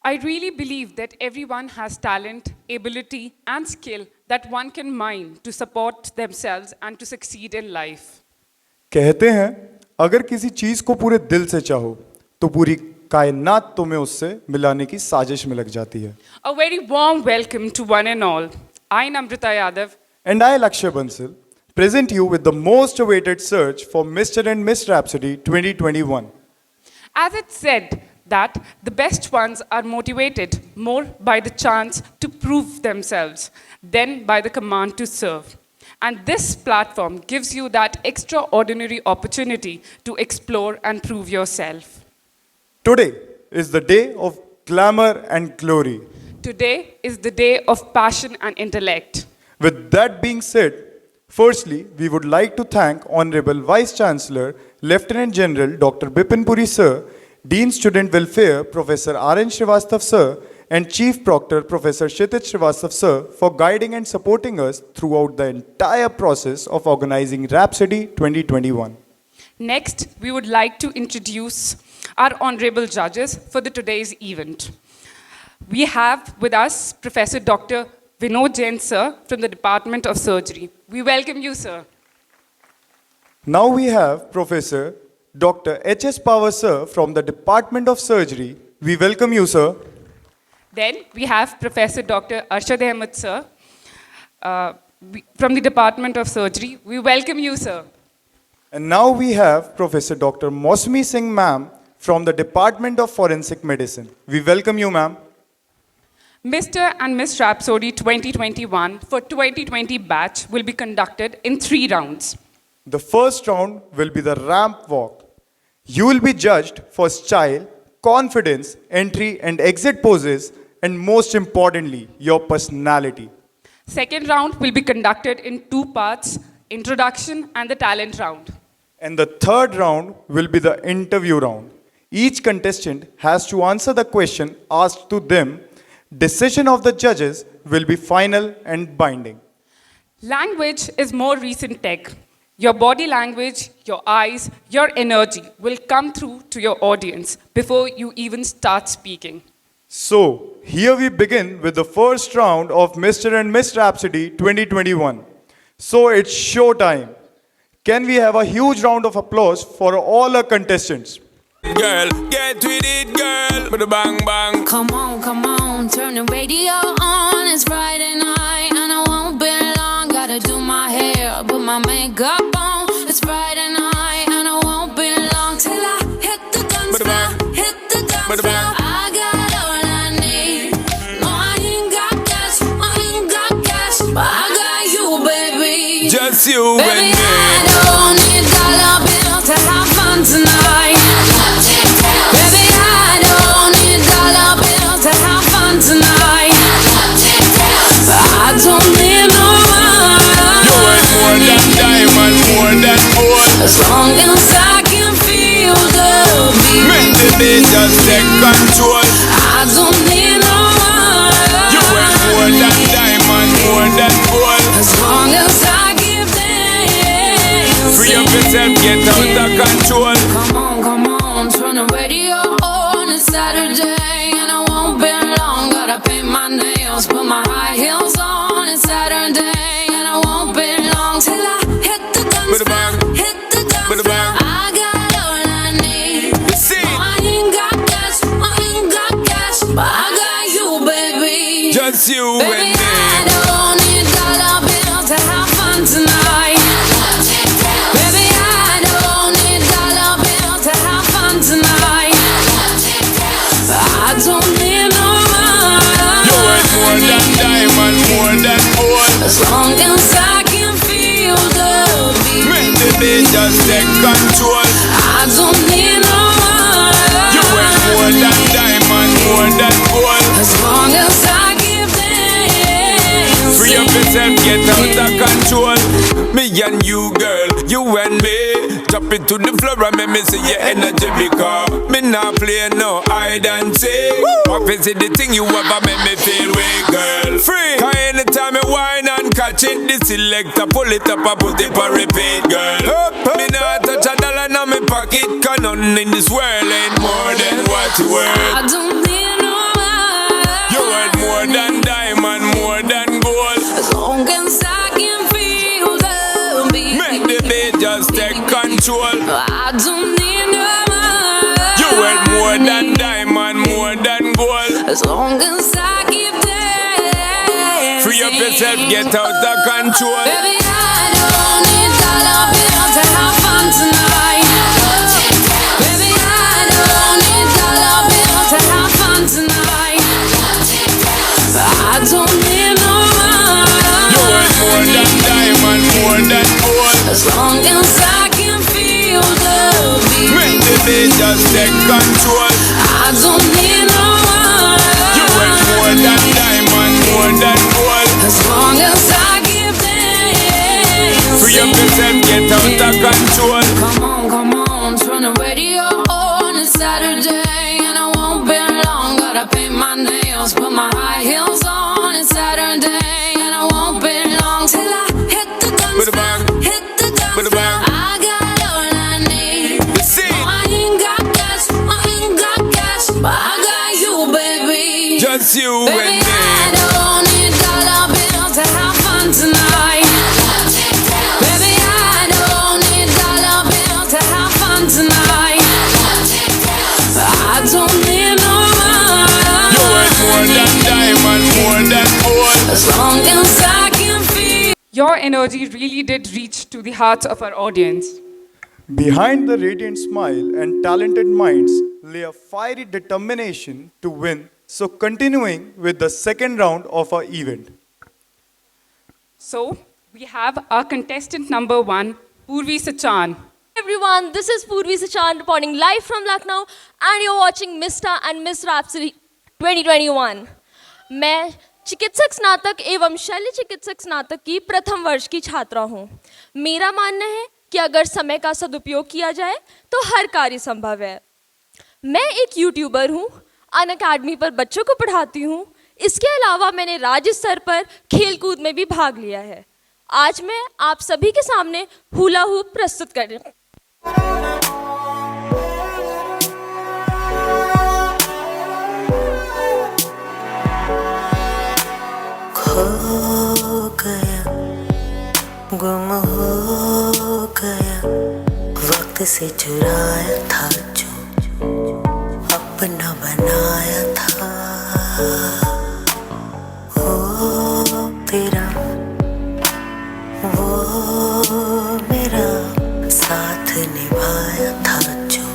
I really believe that everyone has talent, ability, and skill that one can mine to support themselves and to succeed in life. कहते हैं अगर किसी चीज को पूरे दिल से चाहो तो पूरी कायनात तुम्हें उससे मिलाने की साजिश में लग जाती है. A very warm welcome to one and all. I, Namrata Yadav, And I, Lakshay Bansal, present you with the most awaited search for Mr. and Miss Rhapsody 2021. as it said that the best ones are motivated more by the chance to prove themselves than by the command to serve. And this platform gives you that extraordinary opportunity to explore and prove yourself. Today is the day of glamour and glory. Today is the day of passion and intellect. With that being said, firstly, we would like to thank Honorable Vice Chancellor, Lieutenant General Dr. Bipin Puri Sir, Dean Student Welfare Professor R.N. Srivastav Sir, and Chief Proctor Professor Kshitij Srivastav Sir for guiding and supporting us throughout the entire process of organizing Rhapsody 2021. Next, we would like to introduce our honorable judges for today's event. We have with us Professor Dr. Vinod Jain Sir from the Department of Surgery. We welcome you, sir. Now we have Professor Dr. H.S. Power Sir from the Department of Surgery. We welcome you, sir. Then we have Professor Dr. Arshad Ahmed Sir from the Department of Surgery. We welcome you, sir. And now we have Professor Dr. Mausami Singh Ma'am from the Department of Forensic Medicine. We welcome you, ma'am. Mr. and Miss Rhapsody 2021 for 2020 batch will be conducted in 3 rounds. The first round will be the ramp walk. You will be judged for style, confidence, entry and exit poses, and most importantly, your personality. Second round will be conducted in 2 parts, introduction and the talent round. And the third round will be the interview round. Each contestant has to answer the question asked to them. Decision of the judges will be final and binding. Language is more recent tech. Your body language, your eyes, your energy will come through to your audience before you even start speaking. So, here we begin with the first round of Mr. and Miss Rhapsody 2021. So, it's show time. Can we have a huge round of applause for all our contestants? Girl, get with it, girl. With a bang bang. Come on, turn the radio on. It's Friday night and I won't be long. Gotta do my hair, put my makeup on. It's Friday night and I won't be long till I hit the dance floor. Hit the dance floor. I got all I need. No, I ain't got cash, but I got you, baby. Just you Baby, and me. I don't need dollar bills to have fun tonight. Baby, I don't need dollar bills to have fun tonight. But I don't need no You ain't more money. than diamond, more than gold. As long as I can feel the Make the beat. beat just take control. I don't need no You ain't more than money. diamond, more than gold. As long as I keep dancing. Free up yourself, get out of control. Come on, turn the radio on. It's Saturday and I won't be long. Gotta paint my nails, put my high heels on. It's Saturday and I won't be long till I hit the dance With a bang. floor. Hit the dance With a floor. bang. I got all I need. You see? No, I ain't got cash, but I got you, baby. Just you Baby, and I me. don't need dollar bills to have fun tonight. Baby, I don't need dollar bills to have fun tonight. But I don't need no You ain't more than money. diamond, more than gold. As long as I can feel the Make the beat. beat just take control. I don't need no You ain't more than money. diamond, more than gold. As long as I keep dancing. Free up yourself, get out of control. Me and you, girl, you and me. Drop it to the floor and make me see your energy because me not play no hide and seek. What is it the thing you ever make me feel weak, girl? Free. Cause anytime you whine and catch it, the selector pull it up and put it for repeat, girl. Me not touch a dollar in my pocket, cause nothing in this world ain't more than what you worth. I don't need no control. I don't need no money. You worth more than diamond, more than gold. As long as I keep dancing. Free up yourself, get out of control. Baby, I don't need dollar bill to have fun tonight. Baby, I don't need dollar bill to have fun tonight. I don't need no money. You worth more than diamond, more than gold. As long as I can feel the beat. Make the beat just take control. I don't need no money. You worth more than diamond, more than gold. As long as I keep dancing. Free up yourself, get out of control. Come on, turn the radio on. It's Saturday and I won't be long. Gotta paint my nails, put my high heels on. It's Saturday and I won't be long till I hit the guns down, hit the guns down. I got all I need. See, I ain't got cash, but I got you, baby. just you and Baby, me. I don't need dollar bills to have fun tonight. Baby, I don't need dollar bills to have fun tonight. I don't need no money. You worth more than diamond, more than gold. As long as I can feel. Your energy really did reach to the hearts of our audience. Behind the radiant smile and talented minds lay a fiery determination to win. So, continuing with the second round of our event. So, we have our contestant number 1, Purvi Sachan. Everyone, this is Purvi Sachan reporting live from Lucknow and you're watching Mr. and Miss Rhapsody 2021. मैं चिकित्सक स्नातक एवं शल्य चिकित्सक स्नातक की प्रथम वर्ष की छात्रा हूँ। मेरा मानना है कि अगर समय का सदुपयोग किया जाए तो हर कार्य संभव है। मैं एक यूट्यूबर हूँ, अनअकैडमी पर बच्चों को पढ़ाती हूँ। इसके अलावा मैंने राज्य स्तर पर खेल कूद में भी भाग लिया है। आज मैं आप सभी के सामने हुला हूप प्रस्तुत कर रही हूँ। खो गया, गुम हो गया, वक्त से चुराया था जो अपना बनाया था। वो तेरा, वो मेरा साथ निभाया था जो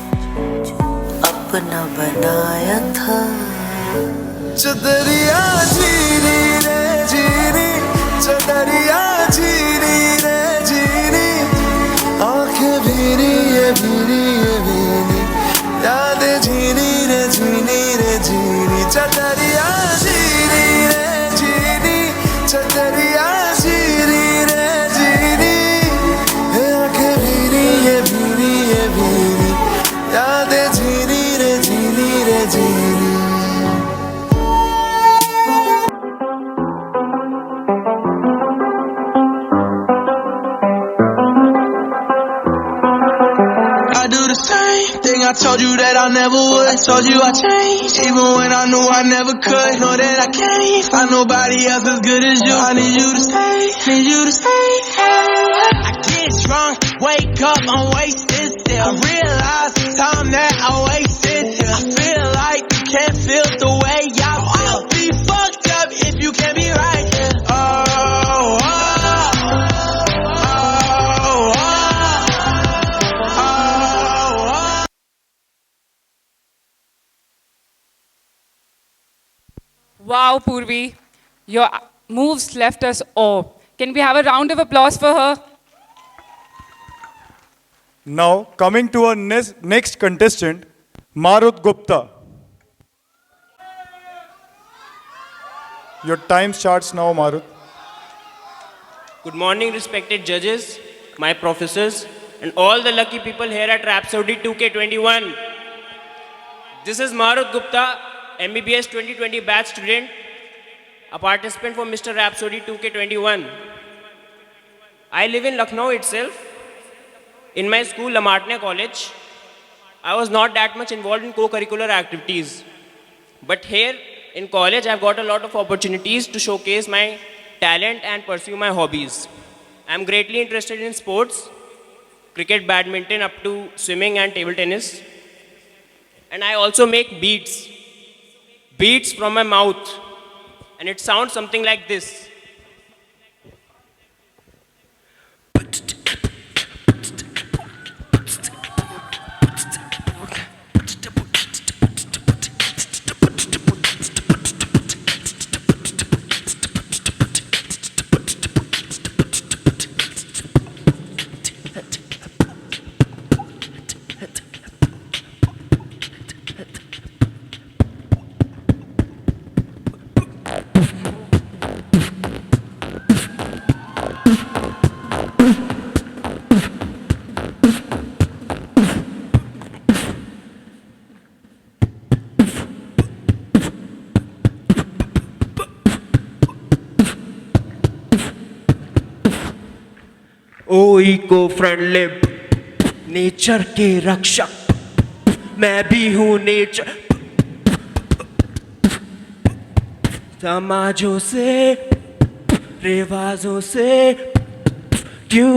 अपना बनाया था। चदरिया झीरी रे झीरी, चदरिया झीरी रे झीरी, आंखें भीरी ये भीरी ये भीरी, यादें झीरी रे झीरी रे झीरी। चदरिया झीरी रे झीरी, चदरिया झीरी रे झीरी, आंखें भीरी ये भीरी ये भीरी, यादें झीरी रे झीरी रे झीरी। I told you that I never would. I told you I changed, even when I knew I never could. Know that I can't find nobody else as good as you. I need you to stay, need you to stay. I get drunk, wake up, I'm wasted still. I realize the time that I wasted. I feel like you can't feel the way I feel. I'll be fucked up if you can't be right here. Wow, Purvi, your moves left us awe. Can we have a round of applause for her? Now, coming to our next contestant, Marut Gupta. Your time starts now, Marut. Good morning, respected judges, my professors, and all the lucky people here at Rhapsody 2K21. This is Marut Gupta, MBBS 2020 batch student, a participant for Mr. Rhapsody 2K21. I live in Lucknow itself. In my school, Lamartine College, I was not that much involved in co-curricular activities. But here in college, I've got a lot of opportunities to showcase my talent and pursue my hobbies. I'm greatly interested in sports, cricket, badminton, up to swimming and table tennis. And I also make beats from my mouth. And it sounds something like this. Oh eco friendly nature के रक्षक मैं भी हूँ nature समाजों से रिवाजों से क्यों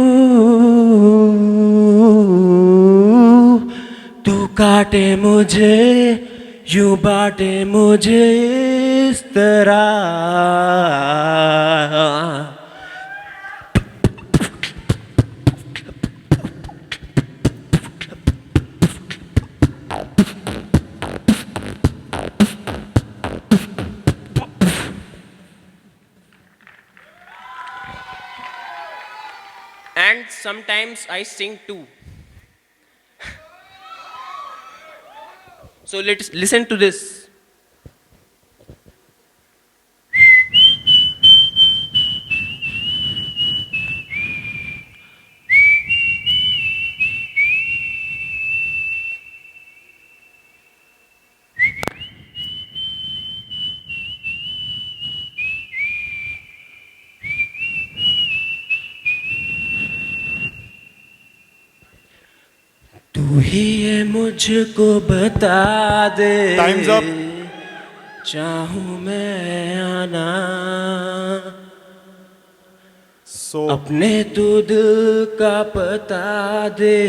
तू काटे मुझे यूं बाटे मुझे इस तरह And sometimes I sing too. So let's listen to this. तू ही है मुझको बता दे Time's up. चाहूं मैं आना So, अपने तू दिल का पता दे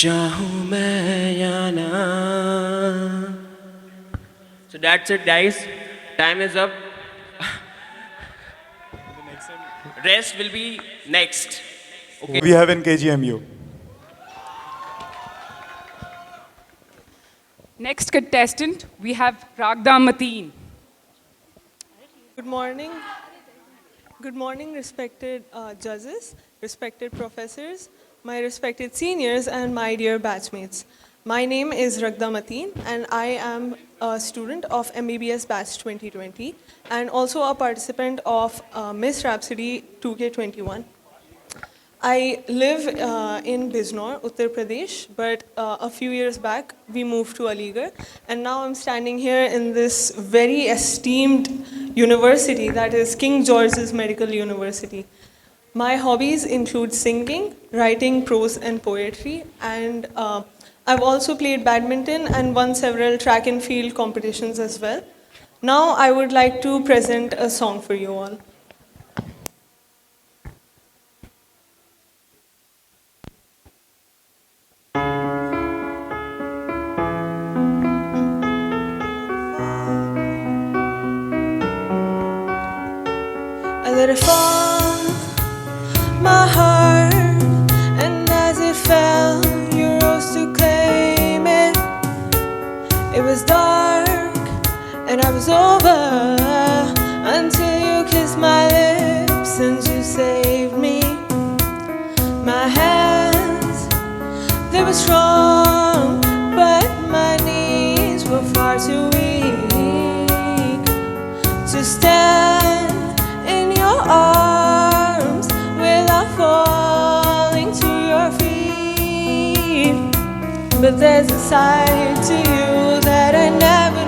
चाहूं मैं आना So that's it, guys. Time is up. Rest will be next. Okay. we have in KGMU. Next contestant, we have Ragda Mateen. Good morning. Good morning, respected judges, respected professors, my respected seniors, and my dear batchmates. My name is Ragda Mateen, and I am a student of MBBS Batch 2020, and also a participant of Miss Rhapsody 2K21. I live in Bijnor, Uttar Pradesh, but a few years back we moved to Aligarh, and now I'm standing here in this very esteemed university, that is King George's Medical University. My hobbies include singing, writing prose and poetry, and I've also played badminton and won several track and field competitions as well. Now I would like to present a song for you all. I let it fall, my heart, and as it fell, you rose to claim it. It was dark, and I was over, until you kissed my lips and you saved me. My hands, they were strong, but my knees were far too weak to stand in your arms without falling to your feet. But there's a side to you that I never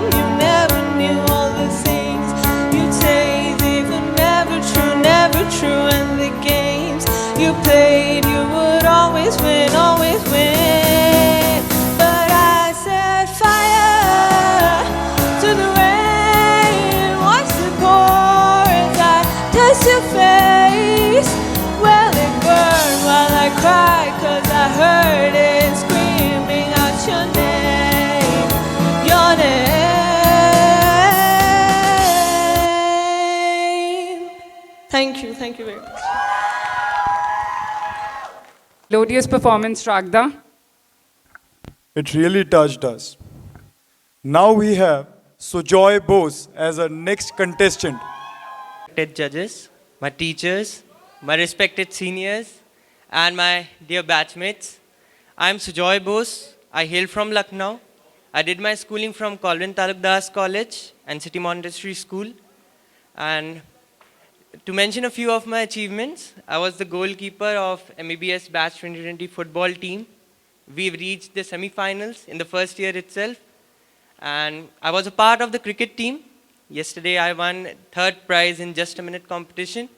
knew all the things you say, they were never true, and the games you played, you would always win, always win. But I set fire to the rain, watch the chords, I touch your face, well it burned while I cried. Thank you very much. Melodious performance, Ragda. It really touched us. Now we have Sujoy Bose as our next contestant. Respected judges, my teachers, my respected seniors, and my dear batchmates. I am Sujoy Bose. I hail from Lucknow. I did my schooling from Colvin Talukdas College and City Montessori School. And to mention a few of my achievements, I was the goalkeeper of MEBS Batch 2020 football team. We've reached the semi-finals in the first year itself. And I was a part of the cricket team. Yesterday I won 3rd prize in Just a Minute competition.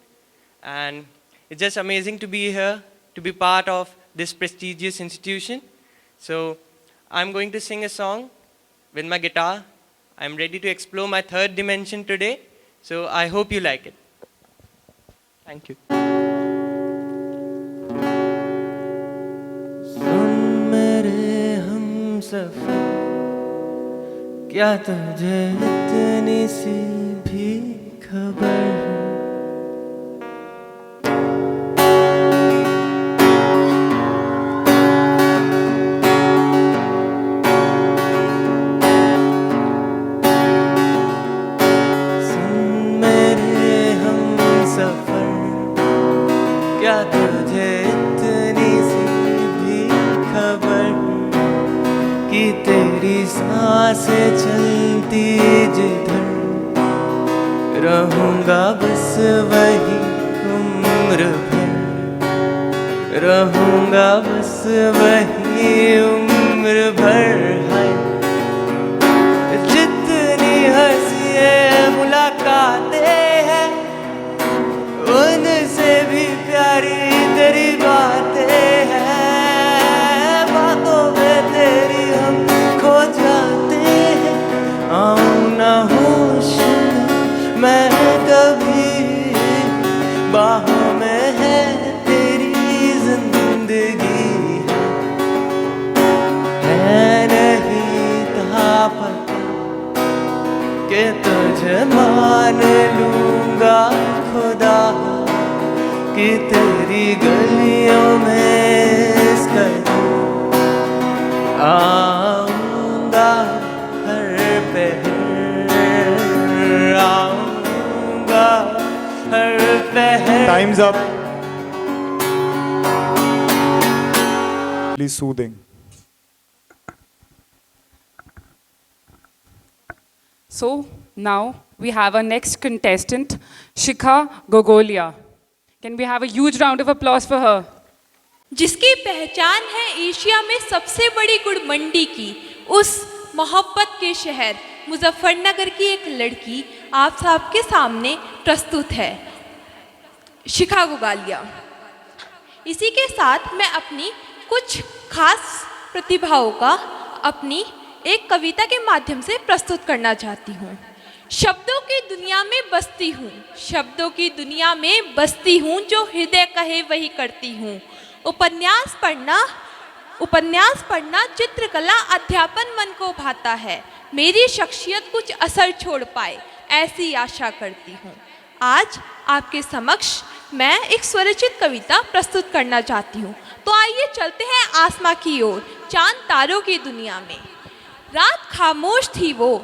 And it's just amazing to be here, to be part of this prestigious institution. So I'm going to sing a song with my guitar. I'm ready to explore my 3rd dimension today. So I hope you like it. Thank you. सुन मेरे हमसफर, क्या तुझे इतनी सी भी खबर है? क्या तुझे इतनी सी भी खबर कि तेरी सांसें चलती जिधर रहूंगा बस वही उम्र भर, रहूंगा बस वही उम्र भर। है जितनी हंसी मुलाकातें हैं, उनसे भी प्यारी तेरी बातें हैं। बातों में तेरी हम खो जाते हैं। आऊं ना होश में मैं कभी, बाहों में है तेरी जिंदगी। है नहीं था पता कि तुझे मान लूंगा खुदा, कि तेरी गलियों में इस कदम आऊंगा हर पहर, आऊंगा हर पहर। Time's up. Please soothing. So now we have our next contestant, Shikha Gogolia. Can we have a huge round of applause for her? जिसकी पहचान है एशिया में सबसे बड़ी गुड़ मंडी की, उस मोहब्बत के शहर मुजफ्फरनगर की एक लड़की आप सबके सामने प्रस्तुत है, शिखा गोगालिया। इसी के साथ मैं अपनी कुछ खास प्रतिभाओं का अपनी एक कविता के माध्यम से प्रस्तुत करना चाहती हूँ। शब्दों की दुनिया में बसती हूँ, शब्दों की दुनिया में बसती हूँ, जो हृदय कहे वही करती हूँ। उपन्यास पढ़ना चित्रकला अध्यापन मन को भाता है, मेरी शख्सियत कुछ असर छोड़ पाए ऐसी आशा करती हूँ। आज आपके समक्ष मैं एक स्वरचित कविता प्रस्तुत करना चाहती हूँ। तो आइए चलते हैं आसमां की ओर, चांद तारों की दुनिया में। रात खामोश थी वो,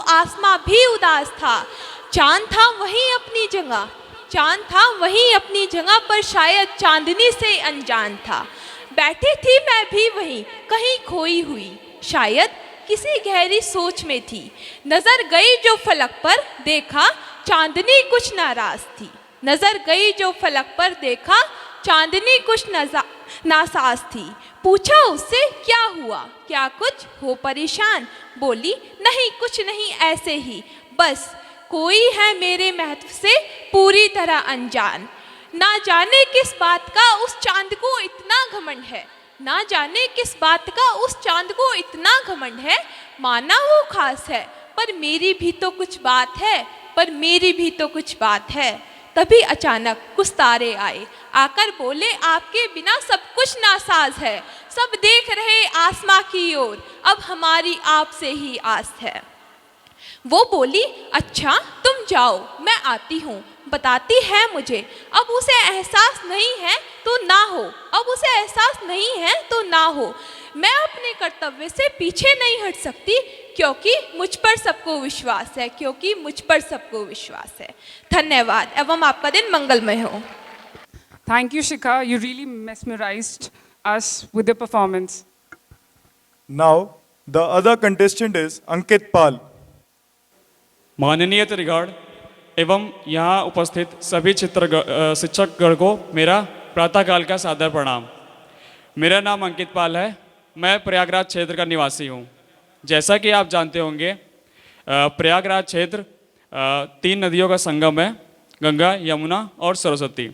आसमां भी उदास था। चांद था वहीं अपनी जगह, पर शायद चांदनी से अनजान था। बैठी थी मैं भी वहीं, कहीं खोई हुई, शायद किसी गहरी सोच में थी। नजर गई जो फलक पर देखा, चांदनी कुछ नाराज थी। नजर गई जो फलक पर देखा, चांदनी कुछ नासाज थी। पूछा उससे क्या हुआ, क्या कुछ हो परेशान, बोली नहीं कुछ नहीं ऐसे ही, बस कोई है मेरे महत्व से पूरी तरह अनजान। ना जाने किस बात का उस चांद को इतना घमंड है, ना जाने किस बात का उस चांद को इतना घमंड है। माना वो खास है, पर मेरी भी तो कुछ बात है। तभी अचानक कुछ तारे आए, आकर बोले आपके बिना सब कुछ नासाज है। सब देख रहे आसमां की ओर, अब हमारी आपसे ही आस है। वो बोली, अच्छा तुम जाओ, मैं आती हूँ। बताती है मुझे, अब उसे एहसास नहीं है तो ना हो, अब उसे एहसास नहीं है तो ना हो। मैं अपने कर्तव्य से पीछे नहीं हट सकती, क्योंकि मुझ पर सबको विश्वास है, क्योंकि मुझ पर सबको विश्वास है। धन्यवाद एवं आपका दिन मंगलमय हो। Thank you, Shikha. You really mesmerized us with your performance. Now, the other contestant is Ankit Pal. माननीय त्रिगढ़ एवं यहाँ उपस्थित सभी शिक्षकगण को मेरा प्रातःकाल का सादर प्रणाम। मेरा नाम अंकित पाल है, मैं प्रयागराज क्षेत्र का निवासी हूँ। जैसा कि आप जानते होंगे, प्रयागराज क्षेत्र 3 नदियों का संगम है, गंगा, यमुना और सरस्वती।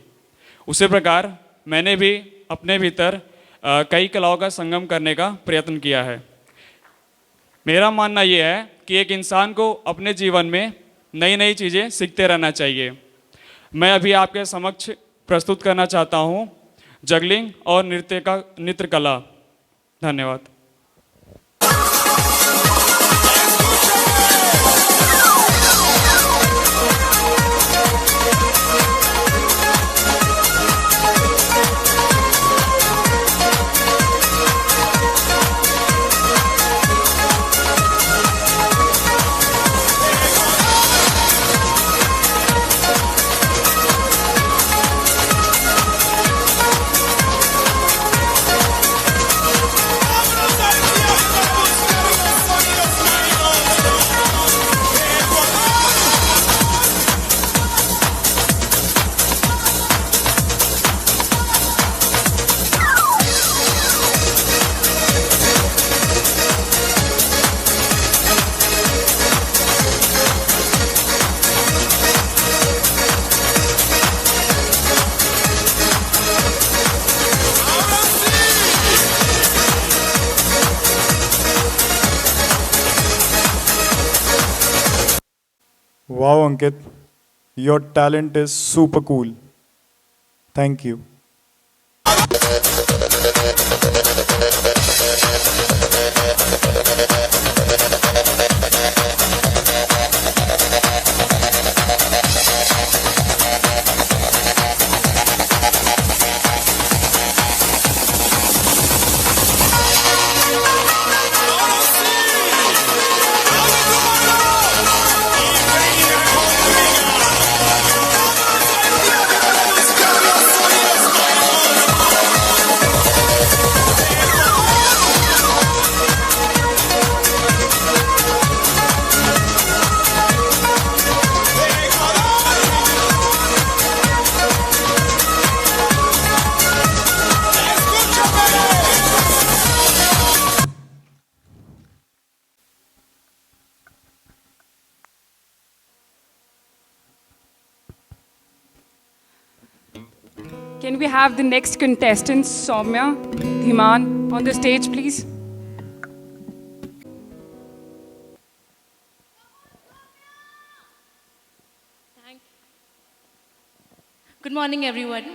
उसी प्रकार मैंने भी अपने भीतर कई कलाओं का संगम करने का प्रयत्न किया है। मेरा मानना ये है कि एक इंसान को अपने जीवन में नई नई चीज़ें सीखते रहना चाहिए। मैं अभी आपके समक्ष प्रस्तुत करना चाहता हूँ जगलिंग और नृत्य कला। धन्यवाद। Wow, Ankit, your talent is super cool. Thank you. Can we have the next contestant, Soumya Dhiman, on the stage, please? Good morning everyone.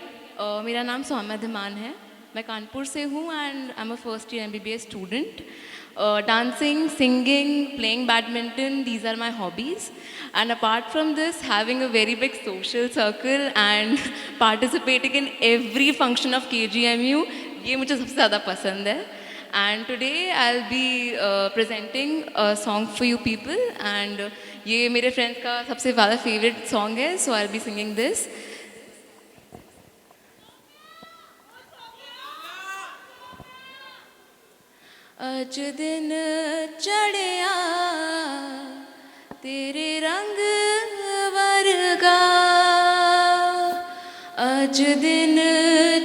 मेरा नाम सौम्या धीमान है, मैं कानपुर से हूँ and I am a first year MBBS student. Dancing, singing, playing badminton, these are my hobbies. And apart from this, having a very big social circle and participating in every function of KGMU, ये मुझे सबसे ज़्यादा पसंद है। And today I'll be presenting a song for you people, and ये मेरे friends का सबसे ज़्यादा favorite song है, so I'll be singing this. अज दिन चढ़िया तेरे रंग वर्गा, अज दिन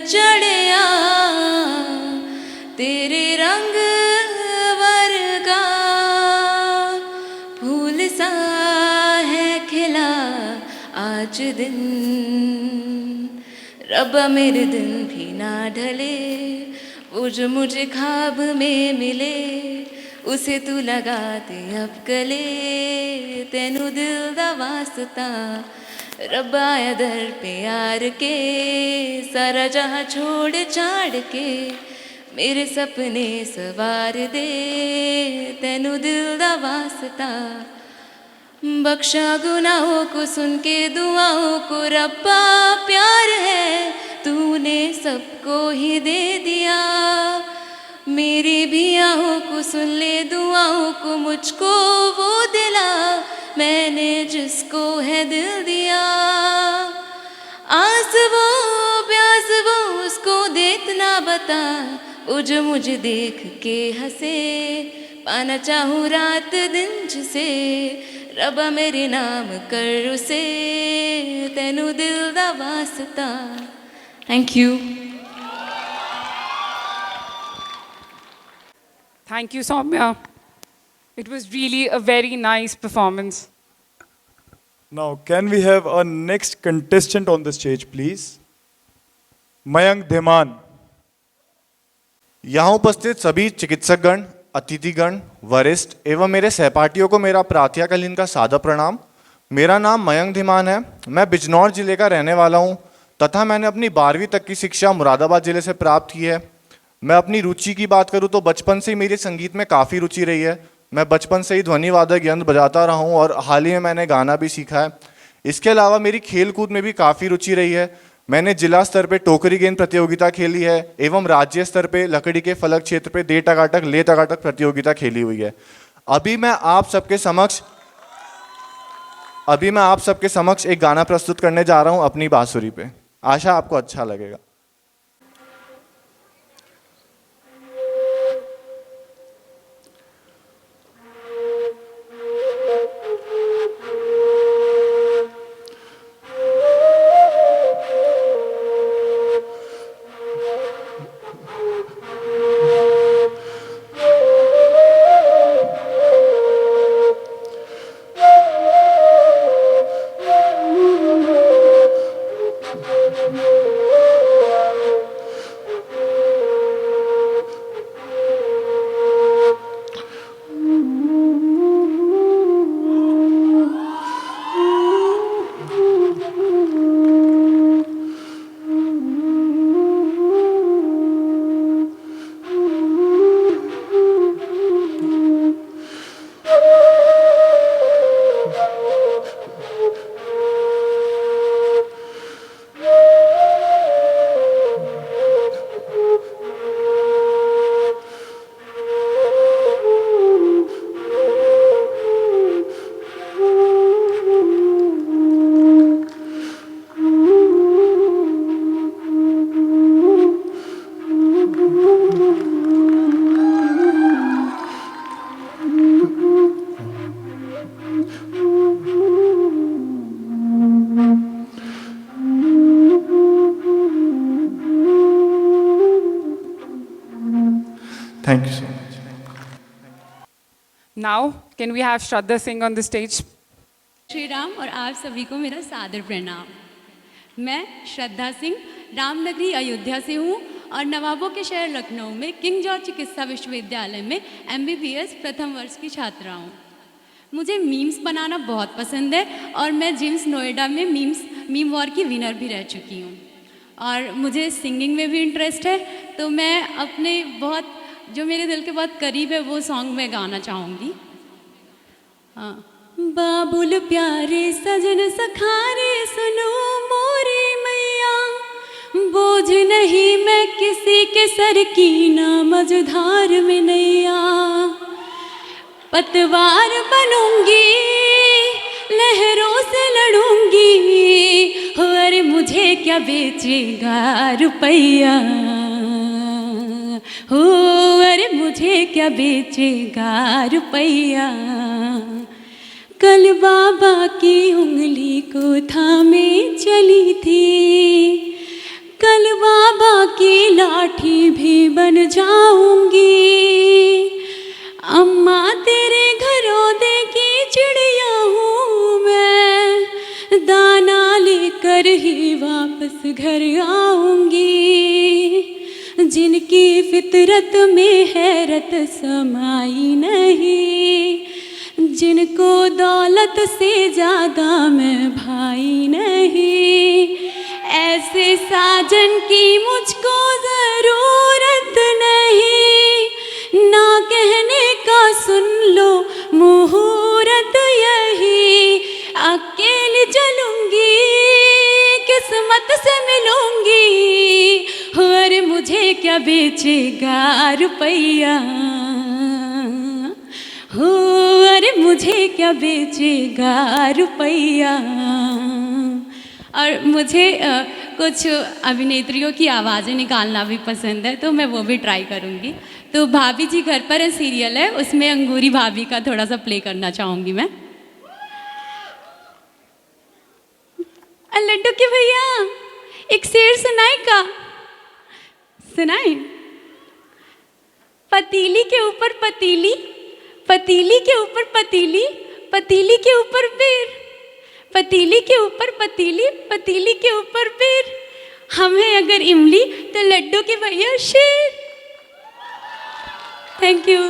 चढ़िया तेरे रंग वर्गा, फूल सा है खिला आज दिन, रब्बा मेरे दिन भी ना ढले, वो जो मुझे ख्वाब में मिले उसे तू लगा दे अब गले, तेनू दिल दा वास्ता रब्बा आया दर पे यार के, सारा जहां छोड़ छाड़ के मेरे सपने सवार दे, तेनू दिल दा वास्ता बख्शा गुनाहों को सुन के दुआओं को रब्बा प्यार है तूने सबको ही दे दिया मेरी भी आहों को सुन ले दुआओं को मुझको वो दिला मैंने जिसको है दिल दिया आस वो प्यास वो उसको देतना बता वो जो मुझे देख के हंसे पाना चाहूँ रात दिन जिसे रबा मेरे नाम कर उसे तेनू दिल दा वास्ता thank you Thank you, Soumya. It was really a very nice performance. Now, can we have our next contestant on the stage, please? Mayank Dhiman. यहाँ उपस्थित सभी चिकित्सकगण, अतिथिगण, वरिष्ठ एवं मेरे सहपाठियों को मेरा प्रातःकालीन का सादर प्रणाम। मेरा नाम मयंक धीमान है। मैं बिजनौर जिले का रहने वाला हूँ तथा मैंने अपनी 12वीं तक की शिक्षा मुरादाबाद जिले से प्राप्त की है। मैं अपनी रुचि की बात करूँ तो बचपन से ही मेरी संगीत में काफ़ी रुचि रही है। मैं बचपन से ही ध्वनि वादक यंत्र बजाता रहा हूँ और हाल ही में मैंने गाना भी सीखा है। इसके अलावा मेरी खेल कूद में भी काफ़ी रुचि रही है। मैंने जिला स्तर पे टोकरी गेंद प्रतियोगिता खेली है एवं राज्य स्तर पे लकड़ी के फलक क्षेत्र पे दे टकाटक ले टकाटक प्रतियोगिता खेली हुई है। अभी मैं आप सबके समक्ष एक गाना प्रस्तुत करने जा रहा हूँ अपनी बांसुरी पे। आशा आपको अच्छा लगेगा। Thank you so much. Now, can we have Shraddha Singh on the stage? Shri Ram और आप सभी को मेरा सादर प्रणाम। मैं श्रद्धा सिंह रामनगरी अयोध्या से हूँ और नवाबों के शहर लखनऊ में किंग जॉर्ज चिकित्सा विश्वविद्यालय में MBBS प्रथम वर्ष की छात्रा हूँ। मुझे मीम्स बनाना बहुत पसंद है और मैं जिम्स नोएडा में मीम वॉर की विनर भी रह चुकी हूँ और मुझे सिंगिंग में भी इंटरेस्ट है। तो मैं अपने बहुत जो मेरे दिल के बहुत करीब है वो सॉन्ग मैं गाना चाहूँगी। हाँ। बाबुल प्यारे सजन सखारे सुनो मोरी मैया, बोझ नहीं मैं किसी के सर की ना मझधार में नैया। पतवार बनूंगी लहरों से लड़ूंगी, हो अरे मुझे क्या बेचेगा रुपैया, हो अरे मुझे क्या बेचेगा रुपैया। कल बाबा की उंगली को थामे चली थी, कल बाबा की लाठी भी बन जाऊंगी। अम्मा तेरे घरौंदे की चिड़िया हूँ मैं, दाना लेकर ही वापस घर आऊंगी। जिनकी फितरत में हैरत समाई नहीं, जिनको दौलत से ज़्यादा मैं भाई नहीं, ऐसे साजन की मुझको ज़रूरत नहीं। ना कहने का सुन लो मुहूर्त यही, क्या बेचेगा रुपया, हो अरे मुझे क्या बेचेगा रुपया। और मुझे कुछ अभिनेत्रियों की आवाज़ें निकालना भी पसंद है, तो मैं वो भी ट्राई करूँगी। तो भाभी जी घर पर है सीरियल है, उसमें अंगूरी भाभी का थोड़ा सा प्ले करना चाहूँगी मैं। लड्डू के भैया एक शेर सुनाए का, सुनाए। पतीली के ऊपर पतीली, पतीली के ऊपर पतीली, पतीली के ऊपर पेड़, पतीली के ऊपर पतीली, पतीली के ऊपर पेड़। हम हैं अगर इमली तो लड्डू के भैया शेर। Thank you.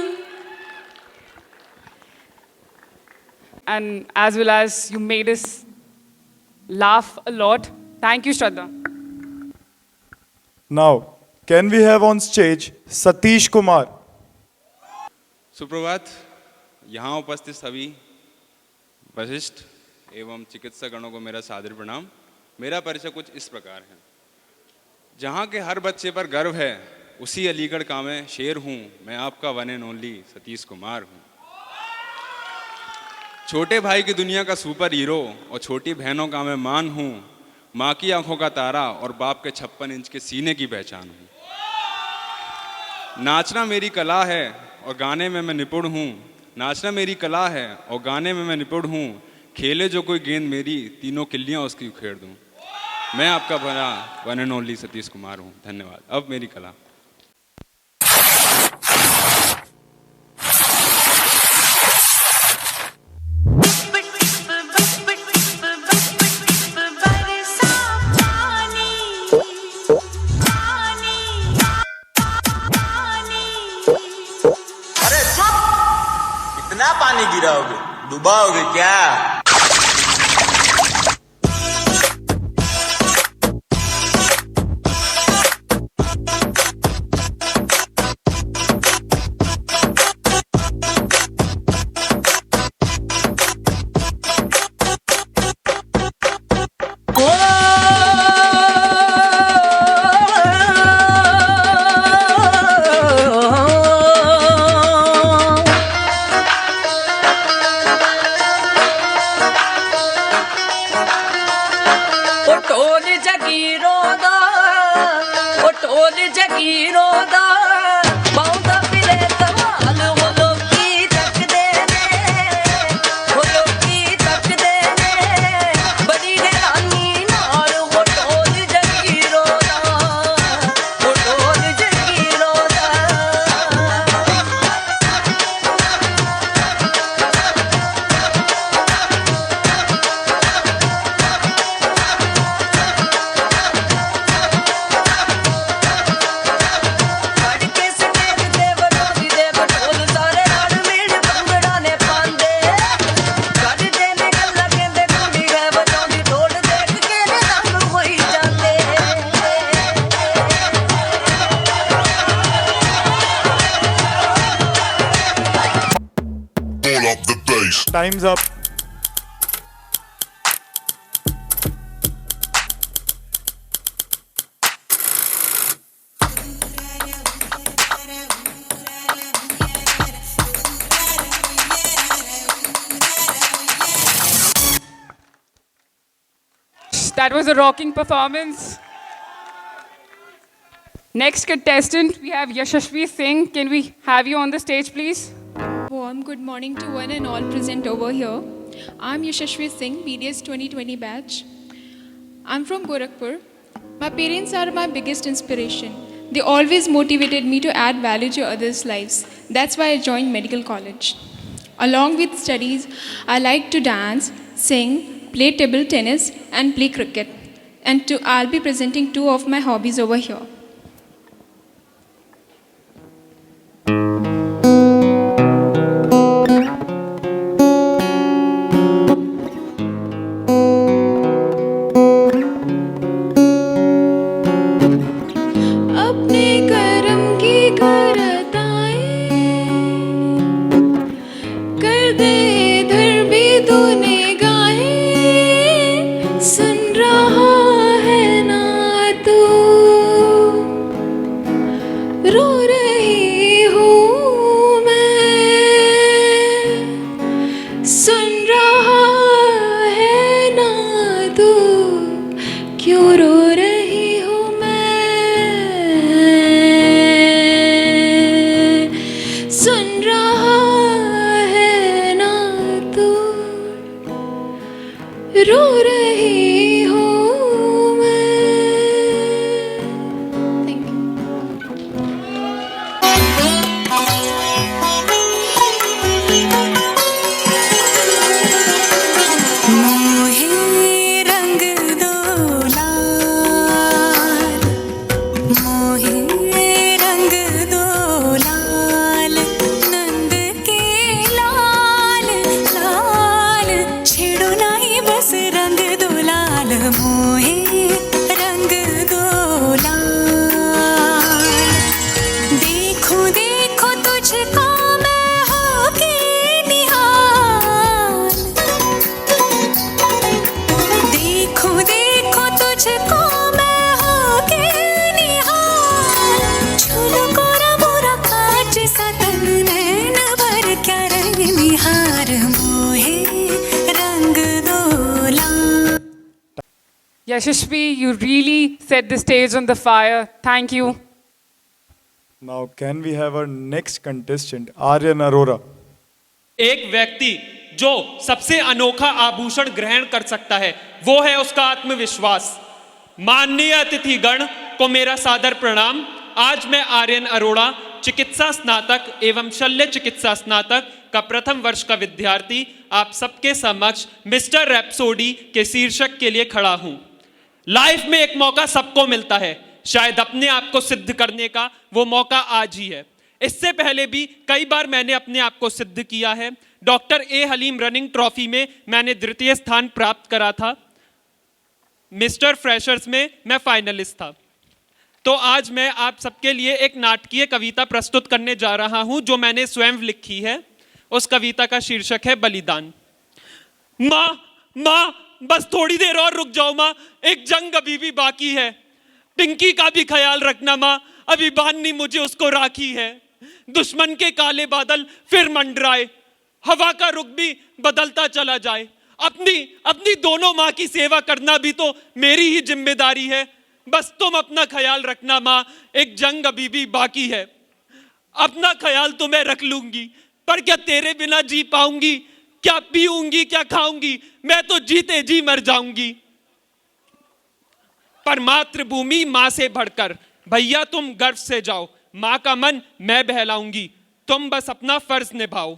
And as well as you made us laugh a lot. Thank you, Shraddha. Now, can we have on stage Satish Kumar? सुप्रभात। यहाँ उपस्थित सभी वरिष्ठ एवं चिकित्सकगणों को मेरा सादर प्रणाम। मेरा परिचय कुछ इस प्रकार है। जहाँ के हर बच्चे पर गर्व है, उसी अलीगढ़ का मैं शेर हूँ। मैं आपका one and only Satish Kumar हूँ। छोटे भाई की दुनिया का सुपर हीरो और छोटी बहनों का मैं मान हूँ। माँ की आंखों का तारा और बाप के 56 इंच के सीने की पहचान हूँ। नाचना मेरी कला है और गाने में मैं निपुण हूँ। नाचना मेरी कला है और गाने में मैं निपुण हूँ। खेले जो कोई गेंद मेरी, तीनों किल्लियाँ उसकी उखेड़ दूँ। मैं आपका भला one and only Satish Kumar हूँ। धन्यवाद। अब मेरी कला। कितना पानी गिराओगे, डुबाओगे क्या? Time's up. That was a rocking performance. Next contestant, we have Yashashvi Singh. Can we have you on the stage, please? Warm good morning to one and all present over here. I'm Yashashvi Singh, BDS 2020 batch. I'm from Gorakhpur. My parents are my biggest inspiration. They always motivated me to add value to others' lives. That's why I joined medical college. Along with studies, I like to dance, sing, play table tennis, and play cricket. And I'll be presenting two of my hobbies over here. रो रही हूँ मैं। Thank मोहे रंग दो लाल, मोहे रंग दो लाल, नंद के लाल लाल, छेड़ो नहीं बस रंग दो लाल, मोहे रंग दो लाल। देखो देखो तुझको मैं होके निहाल, देखो देखो तुझको मैं होके निहाल, झूलो कोरा मोरा कांच सा तन, नैन भर क्या रंग निहार, मोहे रंग दो लाल। Yashashvi, you really set the stage on the fire. Thank you. Now, can we have our next contestant, Aryan Arora? एक व्यक्ति जो सबसे अनोखा आभूषण ग्रहण कर सकता है वो है उसका आत्मविश्वास। माननीय अतिथिगण को मेरा सादर प्रणाम। आज मैं आर्यन अरोड़ा, चिकित्सा स्नातक एवं शल्य चिकित्सा स्नातक का प्रथम वर्ष का विद्यार्थी, आप सबके समक्ष मिस्टर रैप्सोडी के शीर्षक के लिए खड़ा हूं। लाइफ में एक मौका सबको मिलता है, शायद अपने आप को सिद्ध करने का वो मौका आज ही है। इससे पहले भी कई बार मैंने अपने आप को सिद्ध किया है। Doctor A Halim running trophy में मैंने द्वितीय स्थान प्राप्त करा था। मिस्टर फ्रेशर्स में मैं फाइनलिस्ट था। तो आज मैं आप सबके लिए एक नाटकीय कविता प्रस्तुत करने जा रहा हूं जो मैंने स्वयं लिखी है। उस कविता का शीर्षक है बलिदान। माँ माँ बस थोड़ी देर और रुक जाओ माँ, एक जंग अभी भी बाकी है। पिंकी का भी ख्याल रखना माँ, अभी बान्नी मुझे उसको राखी है। दुश्मन के काले बादल फिर मंडराए, हवा का रुख भी बदलता चला जाए। अपनी दोनों माँ की सेवा करना भी तो मेरी ही जिम्मेदारी है। बस तुम अपना ख्याल रखना माँ, एक जंग अभी भी बाकी है। अपना ख्याल तो मैं रख लूंगी, पर क्या तेरे बिना जी पाऊंगी? क्या पीऊंगी क्या खाऊंगी, मैं तो जीते जी मर जाऊंगी। पर मातृभूमि माँ से बढ़कर, भैया तुम गर्व से जाओ, माँ का मन मैं बहलाऊंगी, तुम बस अपना फर्ज निभाओ।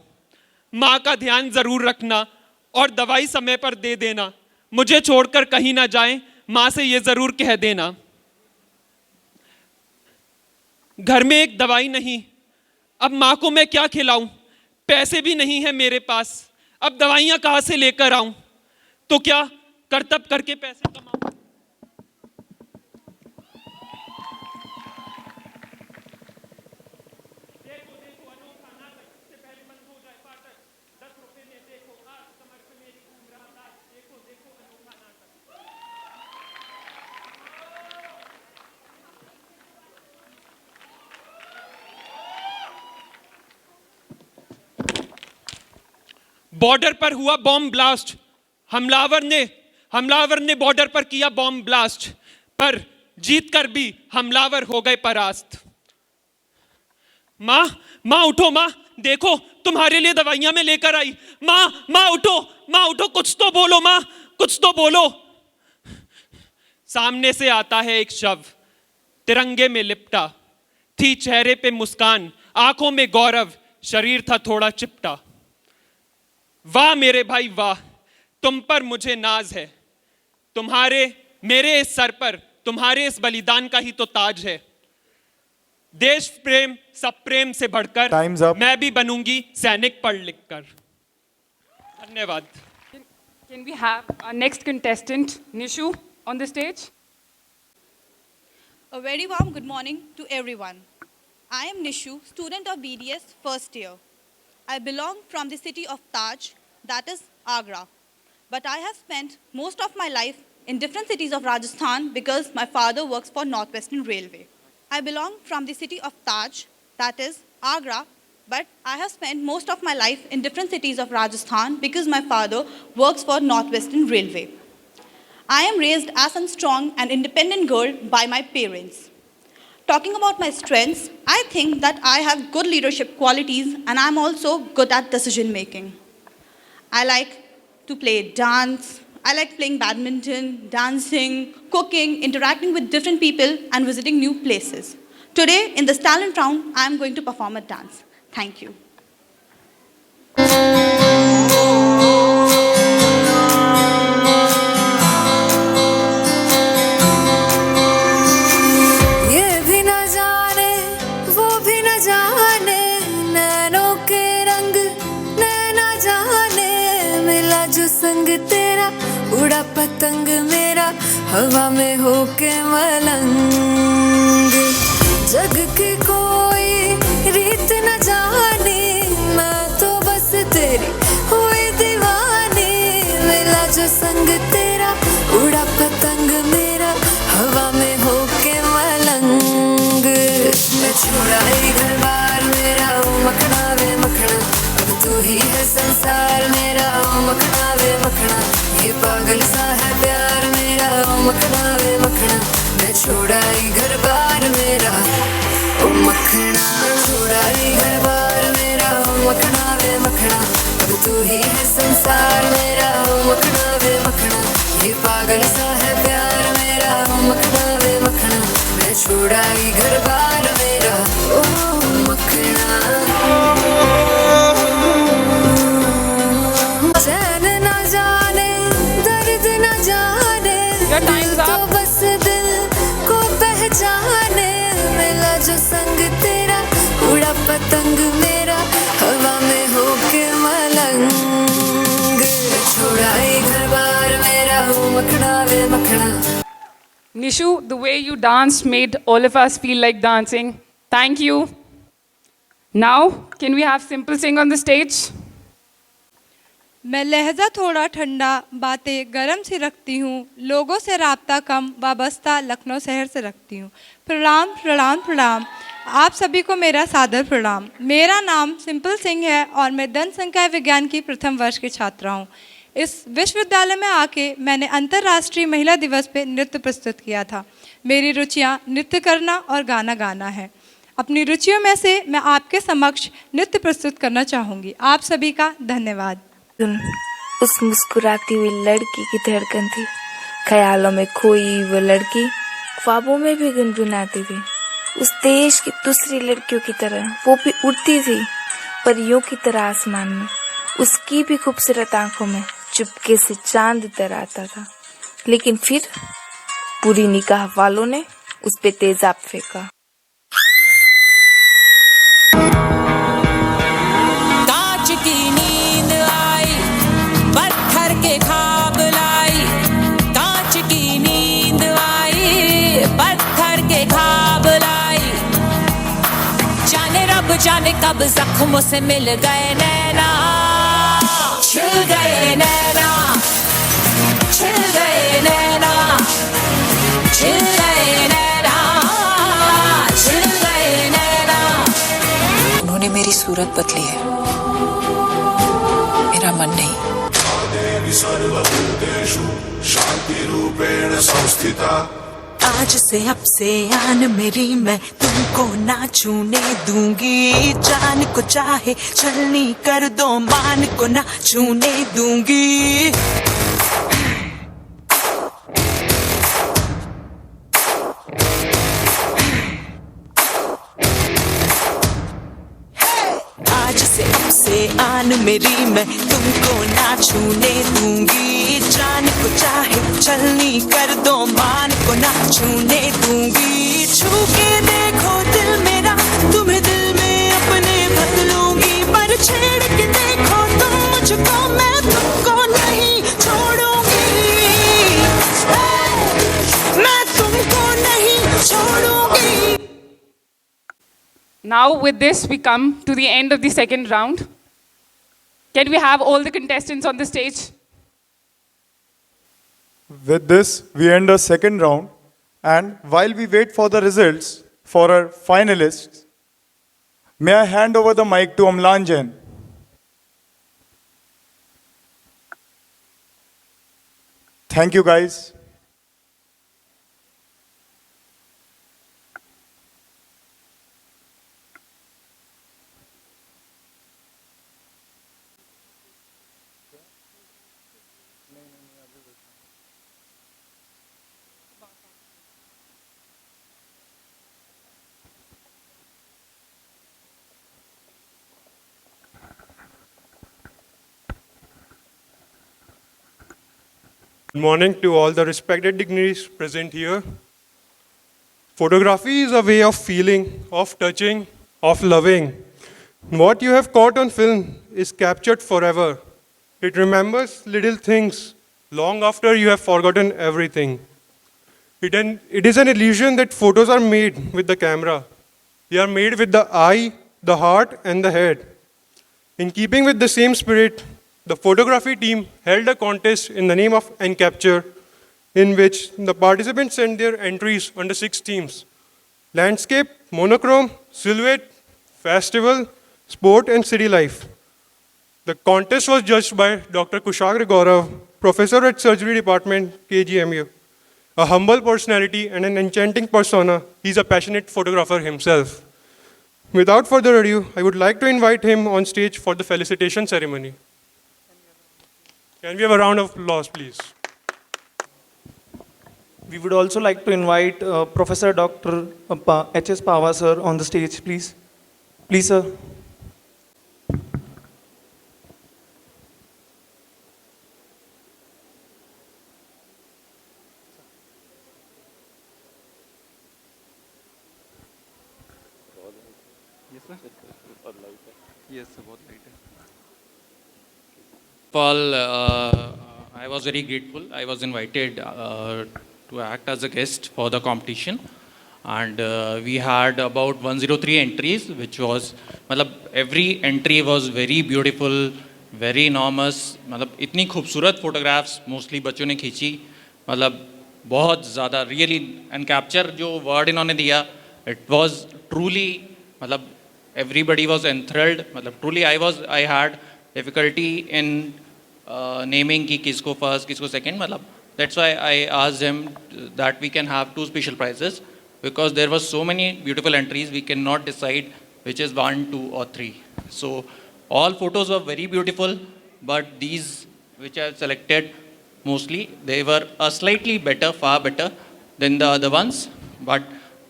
माँ का ध्यान जरूर रखना और दवाई समय पर दे देना, मुझे छोड़कर कहीं ना जाएं, माँ से ये जरूर कह देना। घर में एक दवाई नहीं, अब माँ को मैं क्या खिलाऊं? पैसे भी नहीं है मेरे पास, अब दवाइयां कहां से लेकर आऊं? तो क्या करतब करके पैसे कमाऊं? बॉर्डर पर हुआ बॉम्ब ब्लास्ट, हमलावर ने बॉर्डर पर किया बॉम्ब ब्लास्ट, पर जीतकर भी हमलावर हो गए परास्त। माँ उठो माँ, देखो तुम्हारे लिए दवाइयां मैं लेकर आई। माँ उठो, कुछ तो बोलो माँ, कुछ तो बोलो। सामने से आता है एक शव, तिरंगे में लिपटा, थी चेहरे पे मुस्कान, आंखों में गौरव, शरीर था थोड़ा चिपटा। वाह मेरे भाई वाह, तुम पर मुझे नाज है, मेरे इस सर पर तुम्हारे इस बलिदान का ही तो ताज है। देश प्रेम सब प्रेम से बढ़कर मैं भी बनूंगी सैनिक पढ़ लिख कर। धन्यवाद। Can we have our next contestant, Nishu, on the stage? A very warm good morning to everyone. I am Nishu, student of BDS first year. I belong from the city of Taj, that is Agra. But I have spent most of my life in different cities of Rajasthan because my father works for Northwestern Railway. I belong from the city of Taj, that is Agra, but I have spent most of my life in different cities of Rajasthan because my father works for Northwestern Railway. I am raised as a strong and independent girl by my parents. Talking about my strengths, I think that I have good leadership qualities and I'm also good at decision making. I like to play dance, I like playing badminton, dancing, cooking, interacting with different people, and visiting new places. Today, in this talent round, I am going to perform a dance. Thank you. ये भी न जाने वो भी न जाने नैनों के रंग नैना जाने मिला जो संग तेरा उड़ा पतंग मेरा हवा में होके मलंग जग की कोई रीत न जाने मैं तो बस तेरी हुई दीवानी मिला जो संग तेरा उड़ा पतंग मेरा हवा में होके मलंग मैं छुड़ाई घर बार मेरा ओ मखना वे मखना अब तू ही है संसार मेरा ओ मखना वे मखना ये पागल सा है प्यार मेरा ओ मखना वे मखना मैं छुड़ाई घर बार मेरा ओ मखना छुड़ाई घर बार मेरा ओ मखना वे मखना अब तू ही है संसार मेरा ओ मखना वे मखना ये पागल सा है प्यार मेरा ओ मखना वे मखना मैं छुड़ाई घर बार मेरा ओ मखना चैन न जाने दर्द न जाने दिल तो बस दिल को पहचाने मिला जो संग तेरा उड़ा पतंग मेरा हवा में होके मलंग छुड़ाई घर बार मेरा हो मखना वे मखना Nishu, the way you danced made all of us feel like dancing. Thank you. Now, can we have Simple Singh on the stage? मैं लहजा थोड़ा ठंडा बातें गरम सी रखती हूँ लोगों से राब्ता कम वाबस्ता लखनऊ शहर से रखती हूँ प्रणाम प्रणाम प्रणाम आप सभी को मेरा सादर प्रणाम मेरा नाम सिंपल सिंह है और मैं जनसंख्या विज्ञान की प्रथम वर्ष की छात्रा हूँ इस विश्वविद्यालय में आके मैंने अंतर्राष्ट्रीय महिला दिवस पे नृत्य प्रस्तुत किया था मेरी रुचियाँ नृत्य करना और गाना गाना है अपनी रुचियों में से मैं आपके समक्ष नृत्य प्रस्तुत करना चाहूँगी आप सभी का धन्यवाद उस मुस्कुराती हुई लड़की की धड़कन थी ख्यालों में खोई वो लड़की ख्वाबों में भी गुनगुनाती थी उस देश की दूसरी लड़कियों की तरह वो भी उड़ती थी परियों की तरह आसमान में उसकी भी खूबसूरत आंखों में चुपके से चांद उतर आता था लेकिन फिर पूरी निगाह वालों ने उस पे तेजाब फेंका कांच की नींद आई पत्थर के ख्वाब लाई कांच की नींद आई पत्थर के ख्वाब लाई जाने रब जाने कब जख्मों से मिल गए नैना छिल गए नैना छिल गए नैना छिल गए नैना छिल गए नैना उन्होंने मेरी सूरत बदली है मेरा मन नहीं आज से अब से आन मेरी मैं तुमको ना छूने दूंगी जान को चाहे छलनी कर दो मान को ना छूने दूंगी आज से अब से आन मेरी मैं तुमको ना छूने दूंगी जान को चाहे छलनी कर दो मान को ना छूने दूंगी छू के देखो दिल मेरा तुम्हें दिल में अपने बदलूंगी पर छेड़ के देखो तुम मुझको मैं तुमको नहीं छोड़ूंगी मैं तुमको नहीं छोड़ूंगी Now, with this, we come to the end of the second round. Can we have all the contestants on the stage? With this, we end our second round. And while we wait for the results for our finalists, may I hand over the mic to Amlan Jain. Thank you, guys. Good morning to all the respected dignitaries present here. Photography is a way of feeling, of touching, of loving. What you have caught on film is captured forever. It remembers little things long after you have forgotten everything. It is an illusion that photos are made with the camera. They are made with the eye, the heart, and the head. In keeping with the same spirit, the photography team held a contest in the name of Encapture, in which the participants sent their entries under 6 themes: landscape, monochrome, silhouette, festival, sport, and city life. The contest was judged by Dr. Kushagra Gaurav, professor at Surgery Department, KGMU. A humble personality and an enchanting persona, he's a passionate photographer himself. Without further ado, I would like to invite him on stage for the felicitation ceremony. Can we have a round of applause, please? We would also like to invite Professor Dr. H.S. Pava sir on the stage, please. Please, sir. Yes, sir. बहुत light है. Paul, I was very grateful. I was invited to act as a guest for the competition, and we had about 103 entries, which was, मतलब every entry was very beautiful, very enormous. मतलब इतनी खूबसूरत photographs mostly बच्चों ने खींची, मतलब बहुत ज़्यादा really and capture जो word इन्होंने दिया, it was truly, मतलब everybody was enthralled. मतलब truly I had difficulty in naming कि किसको first, किसको second. मतलब that's why I asked him that we can have 2 special prizes, because there were so many beautiful entries, we cannot decide which is 1, 2 or 3. So all photos were very beautiful, but these which I have selected, mostly they were a slightly better, far better than the other ones. But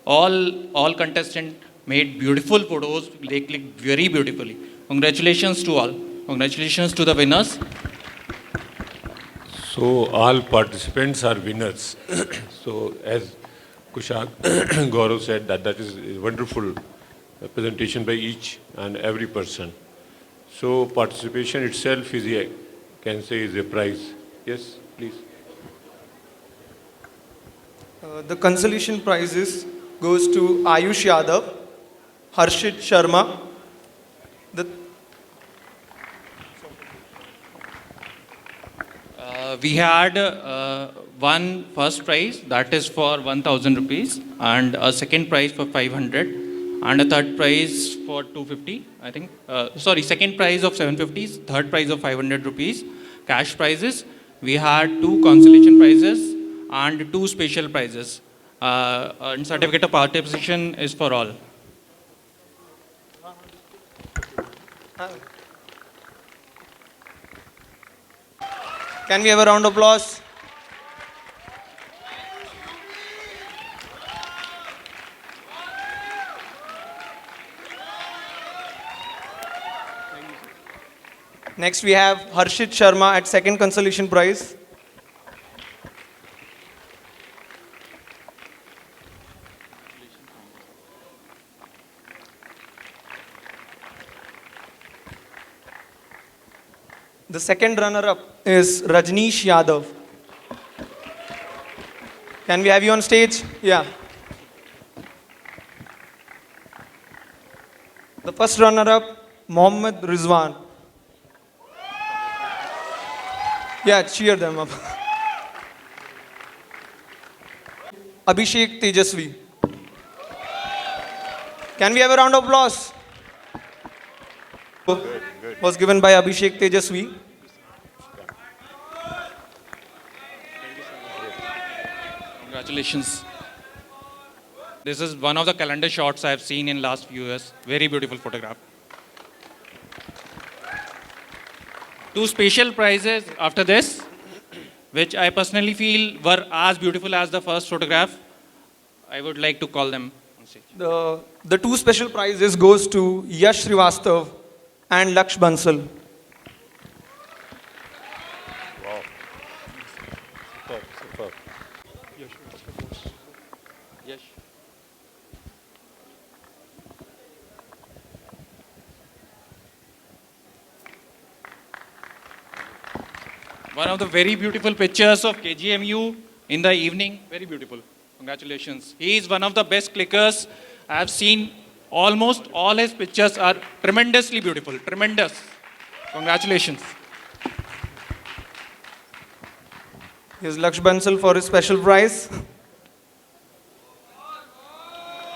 all contestants made beautiful photos, they clicked very beautifully. Congratulations to all. Congratulations to the winners. So all participants are winners. So as Kushag Gaurav said, that is a wonderful presentation by each and every person. So participation itself is a prize. Yes, please. The consolation prizes goes to Ayush Yadav, Harshit Sharma. We had one first prize, that is for 1,000 rupees, and a second prize for 500, and a third prize for 250, I think. Second prize of 750, third prize of 500 rupees, cash prizes. We had 2 consolation prizes and 2 special prizes. And certificate of participation is for all. Can we have a round of applause? Next we have Harshit Sharma at second consolation prize. The second runner-up is Rajneesh Yadav. Can we have you on stage? Yeah. The first runner-up, Mohammad Rizwan. Yeah, cheer them up. Abhishek Tejasvi. Can we have a round of applause? Was given by Abhishek Tejasvi. Congratulations. This is one of the calendar shots I have seen in last few years. Very beautiful photograph. 2 special prizes after this, which I personally feel were as beautiful as the first photograph. I would like to call them on stage. The 2 special prizes goes to Yash Srivastav and Laksh Bansal. Wow. Superb, superb. Yes. One of the very beautiful pictures of KGMU in the evening. Very beautiful. Congratulations. He is one of the best clickers I have seen. Almost all his pictures are tremendously beautiful. Tremendous. Congratulations. Here's Laksh Bansal for his special prize.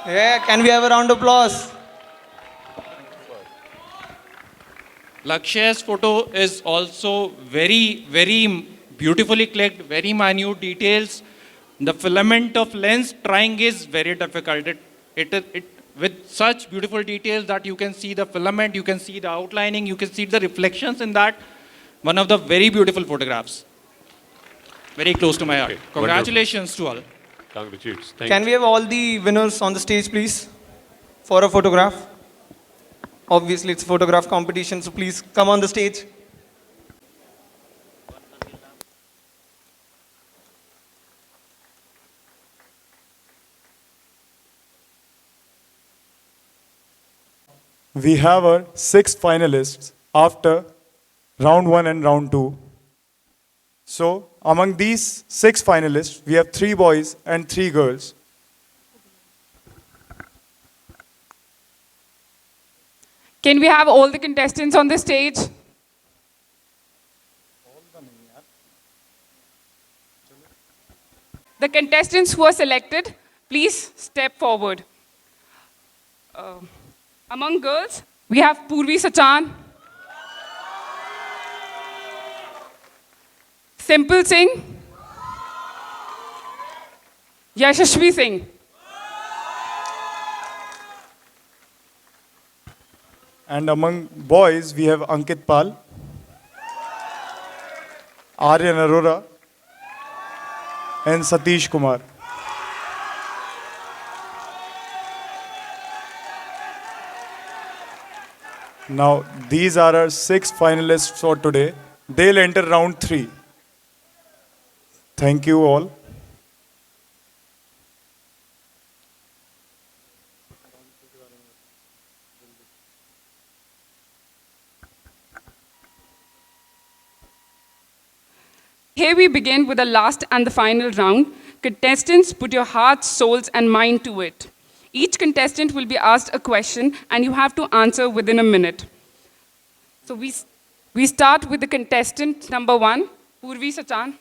Yeah, can we have a round of applause? Lakshya's photo is also very, very beautifully clicked, very minute details. The filament of lens trying is very difficult. It with such beautiful details that you can see the filament, you can see the outlining, you can see the reflections in that. One of the very beautiful photographs. Very close to my heart. Okay, Congratulations to all. Congratulations. Can we have all the winners on the stage, please, for a photograph? Obviously, it's a photograph competition, so please come on the stage. We have our 6 finalists after round 1 and round 2. So, among these 6 finalists, we have 3 boys and 3 girls. Can we have all the contestants on the stage? The contestants who are selected, please step forward. Among girls, we have Purvi Sachan, Simple Singh, Yashashvi Singh. And among boys, we have Ankit Pal, Aryan Arora, and Satish Kumar. Now, these are our 6 finalists for today. They'll enter round 3. Thank you all. Here we begin with the last and the final round. Contestants, put your hearts, souls, and mind to it. Each contestant will be asked a question, and you have to answer within a minute. So we start with the contestant number 1, Purvi Sachan.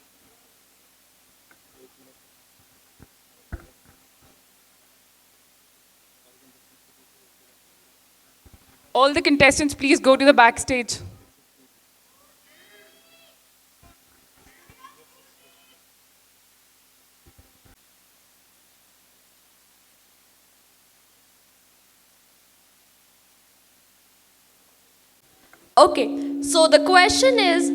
All the contestants, please go to the backstage. Okay, so the question is,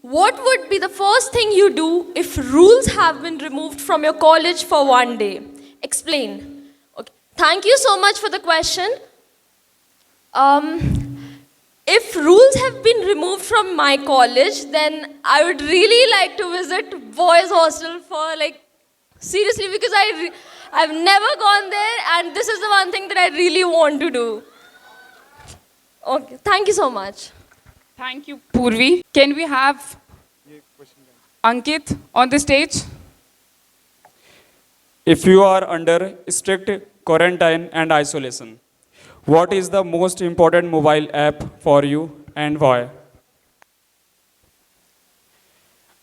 what would be the first thing you do if rules have been removed from your college for one day? Explain. Okay. Thank you so much for the question. If rules have been removed from my college, then I would really like to visit boys' hostel for seriously, because I've never gone there, and this is the one thing that I really want to do. Okay, thank you so much. Thank you, Purvi. Can we have Ankit on the stage? If you are under strict quarantine and isolation, what is the most important mobile app for you and why?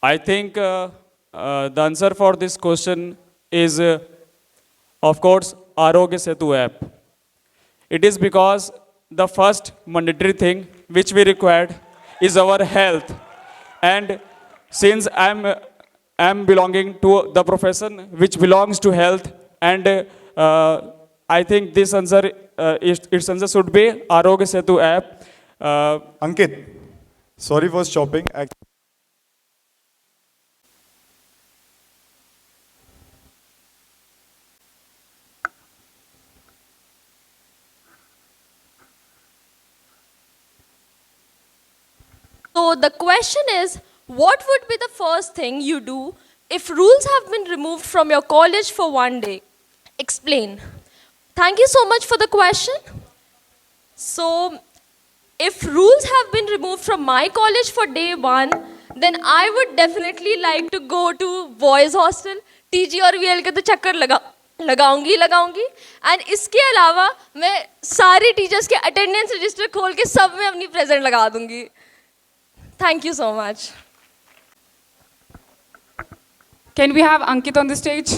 I think the answer for this question is, of course, Arogya Setu app. It is because the first mandatory thing which we required is our health. And since I'm belonging to the profession which belongs to health, and I think this answer, its answer should be Arogya Setu app. Ankit, sorry for stopping. So the question is, what would be the first thing you do If rules have been removed from your college for one day, explain. Thank you so much for the question. So, if rules have been removed from my college for day one, then I would definitely like to go to boys hostel. TG और VL के तो चक्कर लगाऊंगी and इसके अलावा मैं सारी teachers के अटेंडेंस रजिस्टर खोल के सब में अपनी प्रेजेंट लगा दूंगी. Thank you so much. Can we have Ankit on the stage?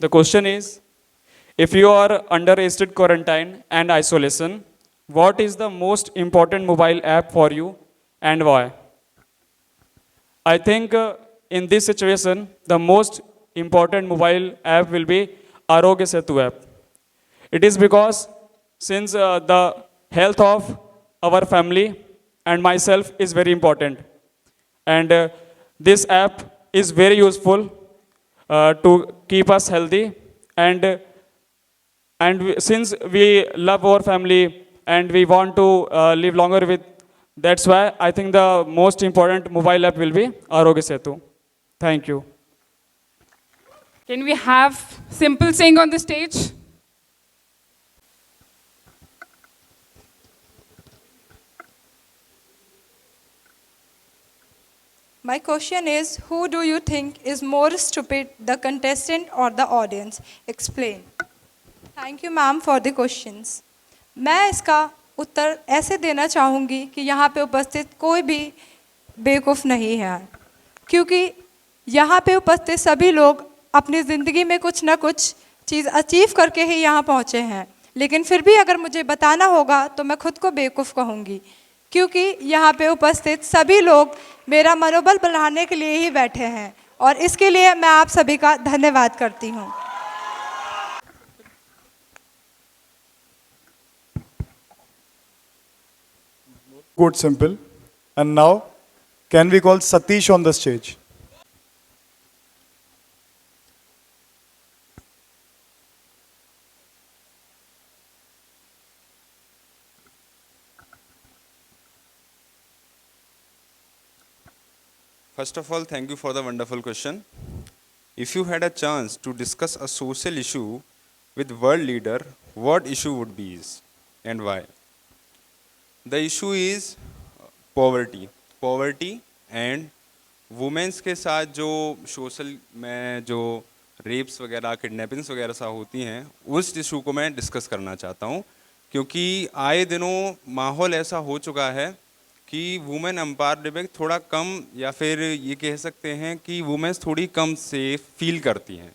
The question is, if you are under restricted quarantine and isolation, what is the most important mobile app for you and why? I think in this situation, the most important mobile app will be Arogya Setu app. It is because since the health of our family and myself is very important. And this app is very useful to keep us healthy. Since we love our family and we want to live longer with, that's why I think the most important mobile app will be Arogya Setu. Thank you. Can we have Simple Singh on the stage? My question is, who do you think is more stupid, the contestant or the audience? Explain. Thank you, ma'am, for the questions. मैं इसका उत्तर ऐसे देना चाहूँगी कि यहाँ पे उपस्थित कोई भी बेवकूफ़ नहीं है, क्योंकि यहाँ पे उपस्थित सभी लोग अपनी ज़िंदगी में कुछ ना कुछ चीज़ अचीव करके ही यहाँ पहुँचे हैं. लेकिन फिर भी अगर मुझे बताना होगा तो मैं खुद को बेवकूफ़ कहूँगी, क्योंकि यहाँ पे उपस्थित सभी लोग मेरा मनोबल बढ़ाने के लिए ही बैठे हैं और इसके लिए मैं आप सभी का धन्यवाद करती हूँ. Good, Simple. And now, can we call Satish on the stage? First of all, thank you for the wonderful question. If you had a chance to discuss a social issue with world leader, what issue would be and why? The issue is poverty. Poverty and women's के साथ जो social में जो wraps वगैरह kidnappings वगैरह सा होती हैं उस इशू को मैं डिस्कस करना चाहता हूँ, क्योंकि आए दिनों माहौल ऐसा हो चुका है कि वुमेन एम्पावरमेंट थोड़ा कम, या फिर ये कह सकते हैं कि वुमेन्स थोड़ी कम सेफ फील करती हैं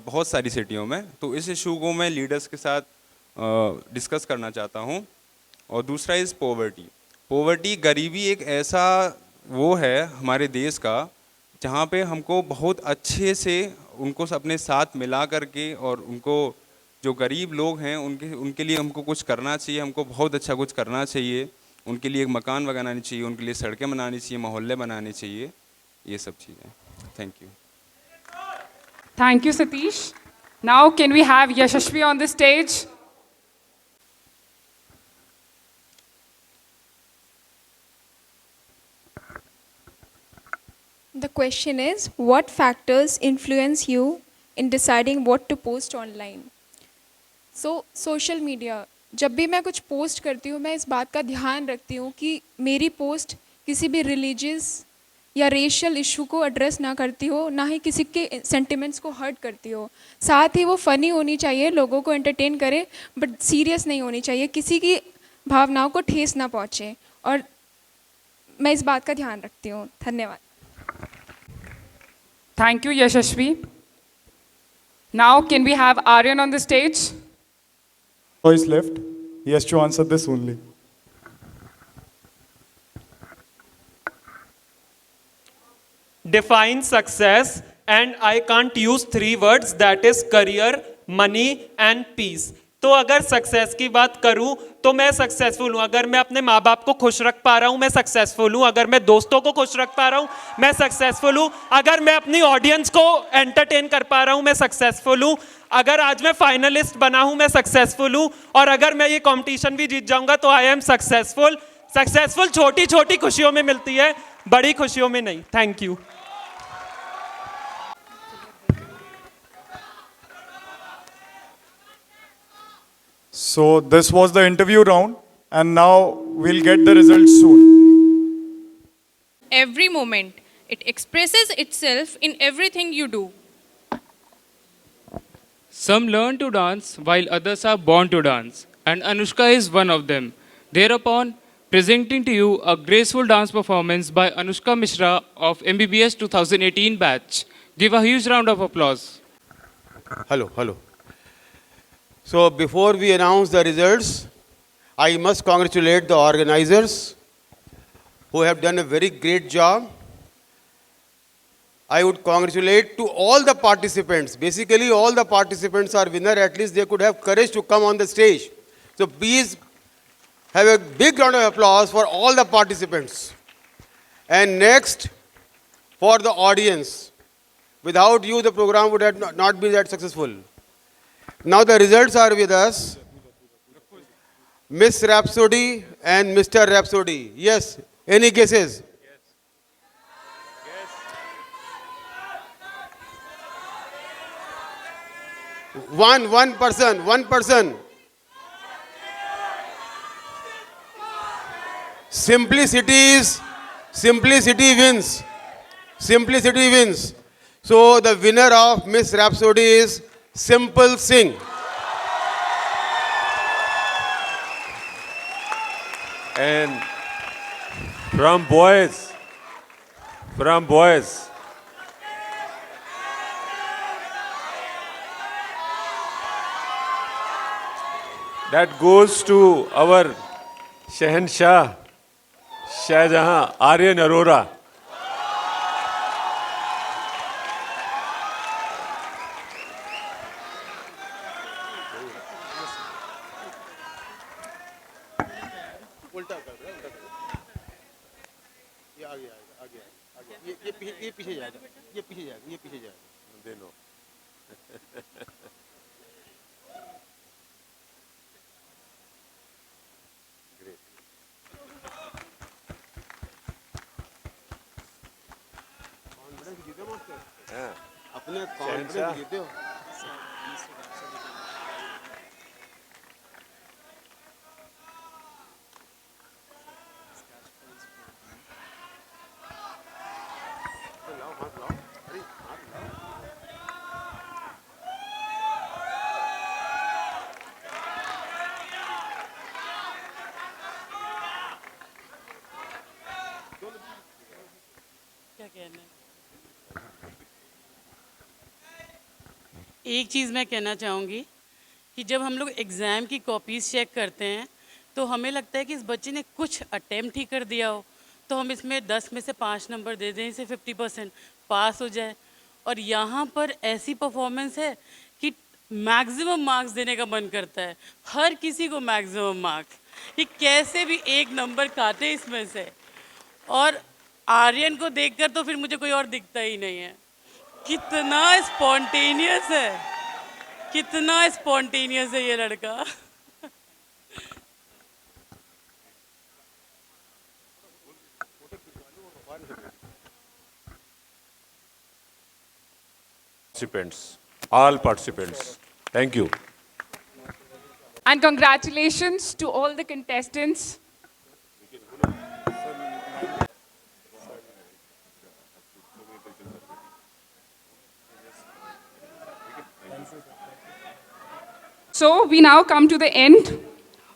बहुत सारी सिटियों में. तो इस इशू को मैं लीडर्स के साथ डिस्कस करना चाहता हूँ. और दूसरा इज़ पॉवर्टी. पॉवर्टी, गरीबी एक ऐसा वो है हमारे देश का जहाँ पे हमको बहुत अच्छे से उनको अपने साथ मिला करके और उनको जो गरीब लोग हैं उनके लिए हमको कुछ करना चाहिए, हमको बहुत अच्छा कुछ करना चाहिए. उनके लिए एक मकान बनानी चाहिए, उनके लिए सड़कें बनानी चाहिए, मोहल्ले बनाने चाहिए, ये सब चीज़ें. Thank you. Thank you, Satish. Now, can we have Yashashvi on the stage? The question is, what factors influence you in deciding what to post online? So, social media. जब भी मैं कुछ पोस्ट करती हूँ मैं इस बात का ध्यान रखती हूँ कि मेरी पोस्ट किसी भी रिलीजियस या रेशियल इशू को एड्रेस ना करती हो, ना ही किसी के सेंटिमेंट्स को हर्ट करती हो. साथ ही वो फ़नी होनी चाहिए, लोगों को एंटरटेन करे, बट सीरियस नहीं होनी चाहिए, किसी की भावनाओं को ठेस ना पहुँचे. और मैं इस बात का ध्यान रखती हूँ. धन्यवाद. Thank you, Yashashvi. Now, can we have Aryan on the stage? Choice left. He has to answer this only. Define success, and I can't use 3 words, that is career, money and peace. तो अगर success की बात करूं तो मैं successful हूं। अगर मैं अपने माँ बाप को खुश रख पा रहा हूं मैं सक्सेसफुल हूं। अगर मैं दोस्तों को खुश रख पा रहा हूं मैं सक्सेसफुल हूं। अगर मैं अपनी ऑडियंस को एंटरटेन कर पा रहा हूं मैं सक्सेसफुल हूं। अगर आज मैं फाइनलिस्ट बना हूं मैं सक्सेसफुल हूं। और अगर मैं ये कंपटीशन भी जीत जाऊंगा तो आई एम सक्सेसफुल। सक्सेसफुल छोटी छोटी खुशियों में मिलती है, बड़ी खुशियों में नहीं। Thank you. So this was the interview round, and now we'll get the results soon. Every moment, it expresses itself in everything you do. Some learn to dance while others are born to dance, and Anushka is one of them. Thereupon, presenting to you a graceful dance performance by Anushka Mishra of MBBS 2018 batch. Give a huge round of applause. Hello. So before we announce the results, I must congratulate the organizers who have done a very great job. I would congratulate to all the participants. Basically, all the participants are winner. At least they could have courage to come on the stage. So please have a big round of applause for all the participants. And next, for the audience. Without you, the program would have not been that successful. Now the results are with us. Miss Rhapsody and Mr. Rhapsody. Yes. Any guesses? One person. Simplicity wins. So the winner of Miss Rhapsody is Simple Singh. And from boys, that goes to our Shahanshah, Shahjahan, Aryan Arora. ये पीछे जाएगा देनो अपने confidence जीते हो। एक चीज़ मैं कहना चाहूँगी कि जब हम लोग एग्ज़ाम की कॉपीज़ चेक करते हैं तो हमें लगता है कि इस बच्चे ने कुछ अटेम्प्ट ही कर दिया हो तो हम इसमें 10 में से 5 नंबर दे दें, इसे 50% पास हो जाए। और यहाँ पर ऐसी परफॉर्मेंस है कि मैक्सिमम मार्क्स देने का मन करता है, हर किसी को मैक्सिमम मार्क्स, कि कैसे भी एक नंबर काटे इसमें से। और आर्यन को देखकर तो फिर मुझे कोई और दिखता ही नहीं है। कितना स्पॉन्टेनियस है ये लड़का। All participants. Thank you. And congratulations to all the contestants. So we now come to the end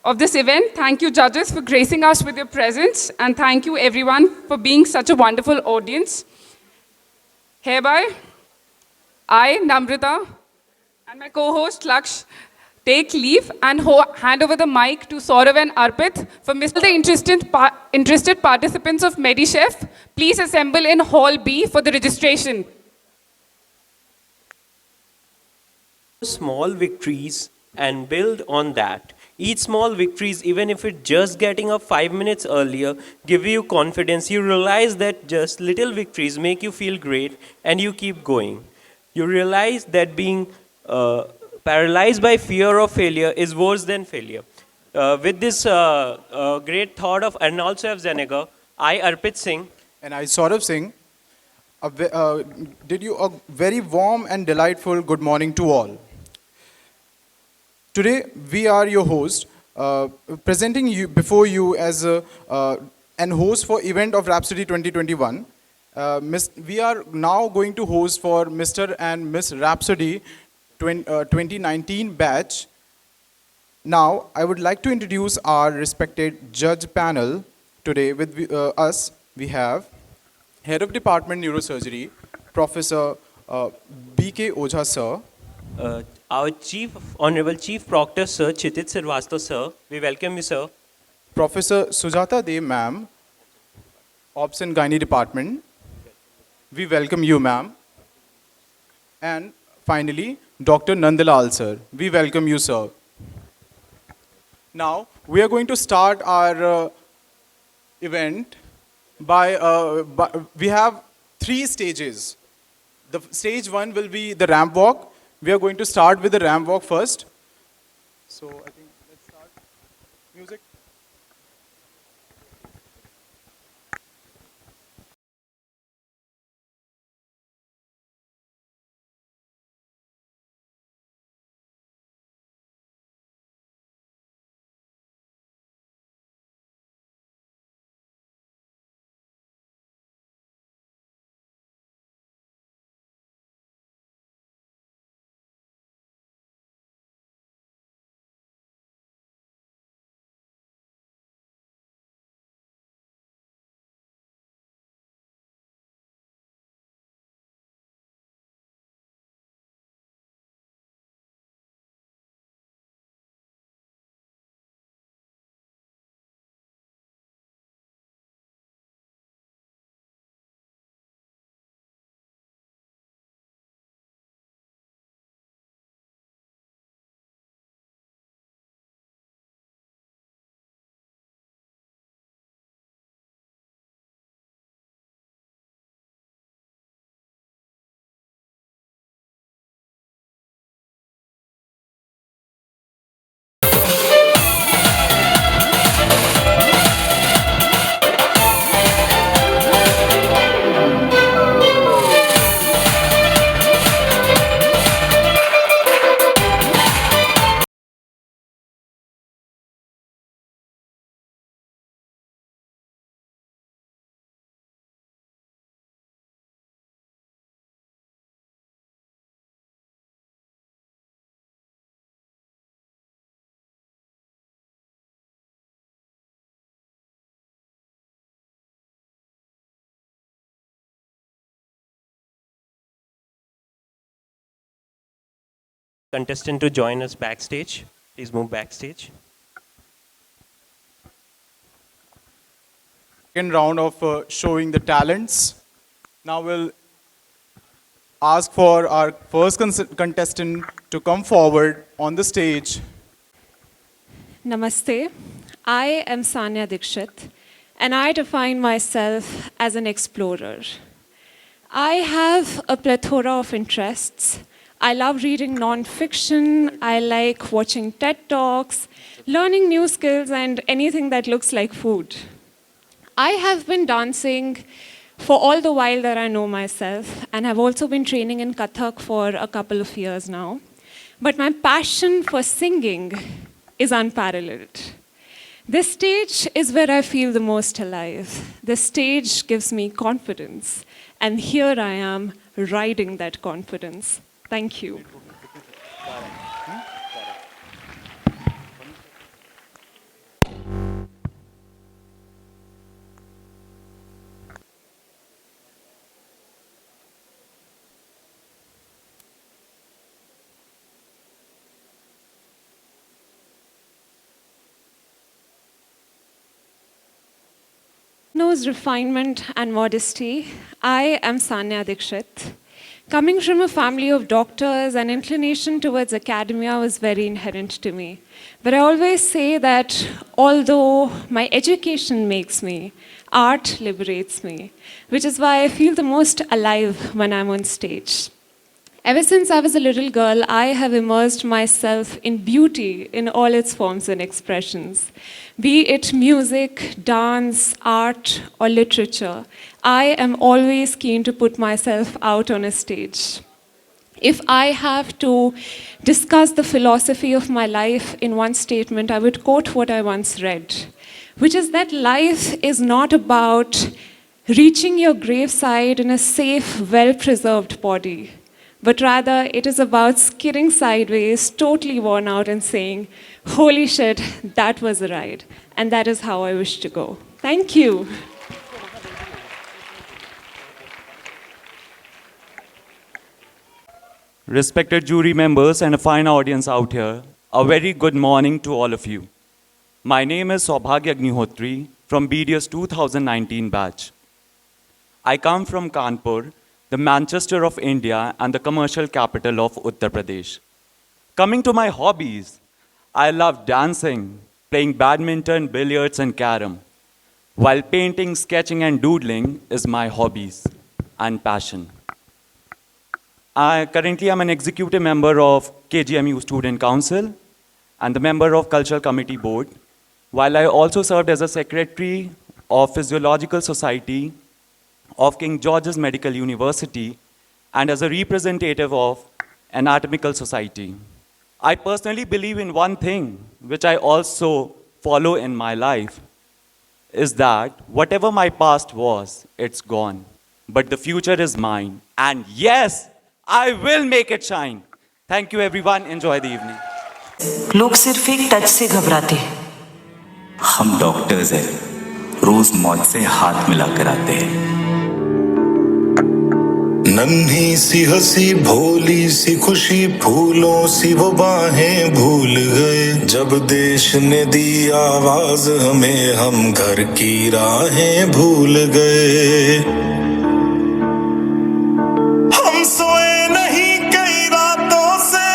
of this event. Thank you, judges, for gracing us with your presence, and thank you, everyone, for being such a wonderful audience. Hereby, I, Namrita, and my co-host, Laksh, take leave and hand over the mic to Saurav and Arpit. For the interested participants of MediChef, please assemble in Hall B for the registration. Small victories and build on that. Each small victories, even if it's just getting up 5 minutes earlier, give you confidence. You realize that just little victories make you feel great and you keep going. You realize that being paralyzed by fear of failure is worse than failure. With this great thought of Arnold Schwarzenegger, I, Arpit Singh, and I, Saurabh Singh, did you a very warm and delightful good morning to all. Today, we are your host, presenting you before you as an host for event of Rhapsody 2021. We are now going to host for Mr. and Miss Rhapsody 2019 batch. Now, I would like to introduce our respected judge panel. Today with us, we have Head of Department Neurosurgery, Professor B.K. Ojha, sir. Our Honorable Chief Proctor, Sir Chitit Srivastava, sir. We welcome you, sir. Professor Sujata De, ma'am, Obs and Gynae Department. We welcome you, ma'am. And finally, Dr. Nandalal, sir. We welcome you, sir. Now, we are going to start our event we have 3 stages. The stage 1 will be the ramp walk. We are going to start with the ramp walk first. So I think let's start. Music. Contestant to join us backstage. Please move backstage. Second round of showing the talents. Now we'll ask for our first contestant to come forward on the stage. Namaste. I am Sanya Dikshit, and I define myself as an explorer. I have a plethora of interests. I love reading non-fiction, I like watching TED Talks, learning new skills, and anything that looks like food. I have been dancing for all the while that I know myself, and have also been training in Kathak for a couple of years now. But my passion for singing is unparalleled. This stage is where I feel the most alive. This stage gives me confidence, and here I am riding that confidence. Thank you. Knows refinement and modesty. I am Sanya Dikshit. Coming from a family of doctors, an inclination towards academia was very inherent to me. But I always say that although my education makes me, art liberates me, which is why I feel the most alive when I'm on stage. Ever since I was a little girl, I have immersed myself in beauty in all its forms and expressions. Be it music, dance, art, or literature, I am always keen to put myself out on a stage. If I have to discuss the philosophy of my life in one statement, I would quote what I once read, which is that life is not about reaching your graveside in a safe, well-preserved body, but rather it is about skidding sideways, totally worn out, and saying, holy shit, that was a ride. And that is how I wish to go. Thank you. Respected jury members and a fine audience out here, a very good morning to all of you. My name is Saubhagya Agnihotri from BDS 2019 batch. I come from Kanpur, the Manchester of India and the commercial capital of Uttar Pradesh. Coming to my hobbies, I love dancing, playing badminton, billiards and carom, while painting, sketching and doodling is my hobbies and passion. I currently am an executive member of KGMU Student Council and the member of Cultural Committee Board, while I also served as a secretary of Physiological Society of King George's Medical University and as a representative of Anatomical Society. I personally believe in one thing, which I also follow in my life, is that whatever my past was, it's gone. But the future is mine. And yes, I will make it shine. Thank you everyone. Enjoy the evening. लोग सिर्फ एक touch से घबराते हैं। हम doctors हैं, रोज मौत से हाथ मिलाकर आते हैं। नन्ही सी हंसी भोली सी खुशी फूलों सी वो बाहें भूल गए जब देश ने दी आवाज हमें हम घर की राहें भूल गए हम सोए नहीं कई रातों से